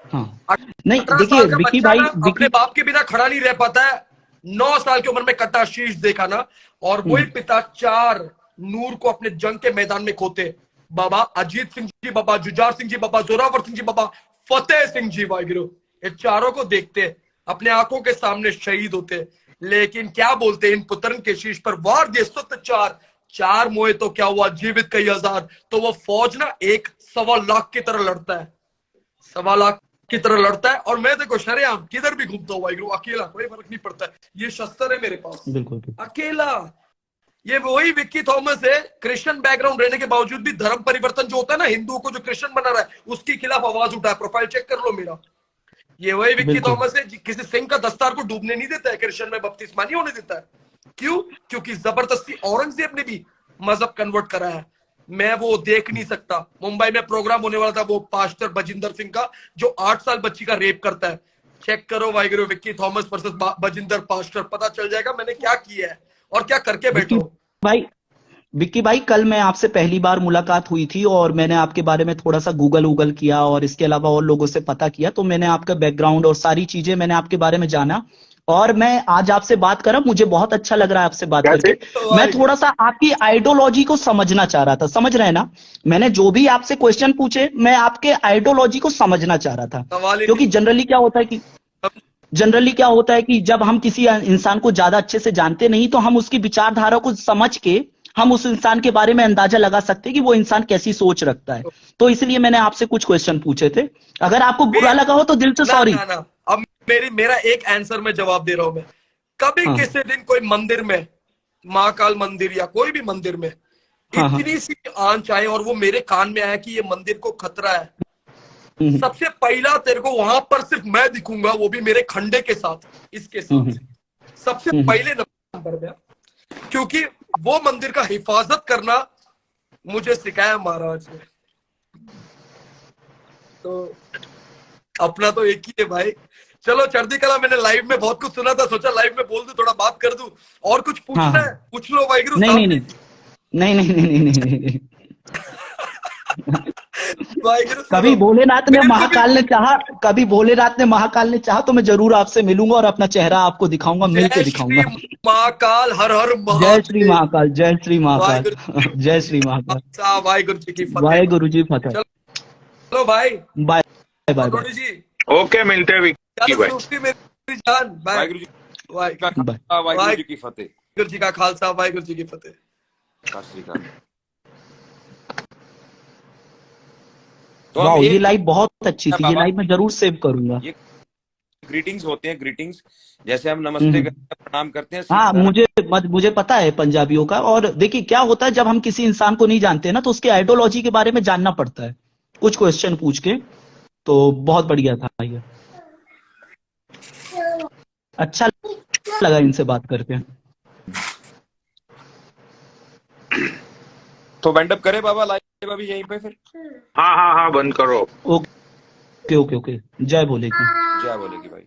हाँ नहीं 18 देखिए साल का विक्की बच्चा भाई, ना अपने बाप के बिना खड़ा नहीं रह पाता है। 9 साल की उम्र में कटा शीश देखा ना, और वही पिता 4 नूर को अपने जंग के मैदान में खोते। बाबा अजीत सिंह जी, बाबा जुझार सिंह जी, बाबा जोरावर सिंह जी, बाबा फतेह सिंह जी वाहिगुरु, ये चारों को देखते अपने आंखों के सामने शहीद होते। लेकिन क्या बोलते, इन पुत्रन के शीश पर वार दिए सुत 4 मोए तो क्या हुआ, जीवित कई हजार। तो वो फौज ना 1.25 लाख की तरह लड़ता है, 1.25 लाख की तरह लड़ता है। और मैं देखो शरेआम किधर भी घूमता हूँ वाहिगुरु, अकेला, कोई फर्क नहीं पड़ता है। ये शस्त्र है मेरे पास, बिल्कुल अकेला। ये वही विक्की थॉमस है, क्रिश्चियन बैकग्राउंड रहने के बावजूद भी धर्म परिवर्तन जो होता है ना, हिंदुओं को जो क्रिश्चियन बना रहा है, उसके खिलाफ आवाज उठाया। प्रोफाइल चेक कर लो मेरा, ये वही विक्की बिल्कुल थॉमस है। किसी सिंह का दस्तार को डूबने नहीं देता है, क्रिश्चियन में बपतिस्मा नहीं होने देता है। क्यों? क्योंकि जबरदस्ती औरंगजेब ने भी मजहब कन्वर्ट करा है। मैं वो देख नहीं सकता। मुंबई में प्रोग्राम होने वाला था वो पास्टर बजिंदर सिंह का, जो 8 साल बच्ची का रेप करता है। चेक करो Waheguru, Vicky Thomas versus Bajinder pastor, पता चल जाएगा मैंने क्या किया है और क्या करके बैठा हूं। विक्की भाई कल मैं आपसे पहली बार मुलाकात हुई थी और मैंने आपके बारे में थोड़ा सा गूगल किया और इसके अलावा और लोगों से पता किया, तो मैंने आपका बैकग्राउंड और सारी चीजें मैंने आपके बारे में जाना और मैं आज आपसे बात कर रहा हूं। मुझे बहुत अच्छा लग रहा है आपसे बात करके। मैं थोड़ा सा आपकी आइडियोलॉजी को समझना चाह रहा था, समझ रहे हैं ना? मैंने जो भी आपसे क्वेश्चन पूछे, मैं आपके आइडियोलॉजी को समझना चाह रहा था, क्योंकि जनरली क्या होता है कि जब हम किसी इंसान को ज्यादा अच्छे से जानते नहीं, तो हम उसकी विचारधारा को समझ के हम उस इंसान के बारे में अंदाजा लगा सकते हैं कि वो इंसान कैसी सोच रखता है। तो इसलिए मैंने आपसे कुछ क्वेश्चन पूछे थे। अगर आपको बुरा लगा हो तो दिल से सॉरी। ना। अब मेरा एक आंसर में जवाब दे रहा हूं मैं। कभी किसी दिन कोई मंदिर में, महाकाल मंदिर या कोई भी मंदिर में इतनी सी आंच आए और वो मेरे कान में आया कि ये मंदिर को खतरा है, सबसे पहला तेरे को वहां पर सिर्फ मैं दिखूंगा, वो भी मेरे खंडे के साथ, इसके साथ सबसे पहले नंबर में। क्योंकि वो मंदिर का हिफाजत करना मुझे सिखाया महाराज ने। तो अपना तो एक ही है भाई। चलो चढ़ती कला, मैंने लाइव में बहुत कुछ सुना था, सोचा लाइव में बोल दूं, थोड़ा बात कर दूं। और कुछ पूछना है पूछ लो वाहिगुरु। नहीं। कभी भोलेनाथ ने महाकाल ने चाहा तो मैं जरूर आपसे मिलूंगा और अपना चेहरा आपको दिखाऊंगा, मिलके दिखाऊंगा। महाकाल, हर हर जय श्री महाकाल, जय श्री महाकाल, जय श्री महाकाल। वाहिगुरु जी की फतेह। वाहिगुरु जी फतेह। चलो भाई, बाय बाय बाय जी। ओके, मिलते हैं विक्की भाई। मेरी जान, बाय। वाहिगुरु जी का बाय। वाहिगुरु जी की फतेह। वाहिगुरु जी का खालसा, वाहिगुरु जी की फतेह। सत श्री अकाल। वाह, ये लाइव बहुत अच्छी थी, ये लाइव मैं जरूर सेव करूंगा। ये ग्रीटिंग्स होते हैं, ग्रीटिंग्स जैसे हम नमस्ते करते हैं, प्रणाम करते हैं। हाँ, मुझे पता है पंजाबियों का। और देखिए क्या होता है, जब हम किसी इंसान को नहीं जानते ना, तो उसके आइडियोलॉजी के बारे में जानना पड़ता है, कुछ क्वेश्चन पूछ के। तो बहुत बढ़िया था ये, अच्छा लगा इनसे बात करके। तो वाइंड अप करे बाबा लाइव अभी यहीं पे फिर? हाँ, बंद करो। ओके। जय भोले की। जय भोले की भाई।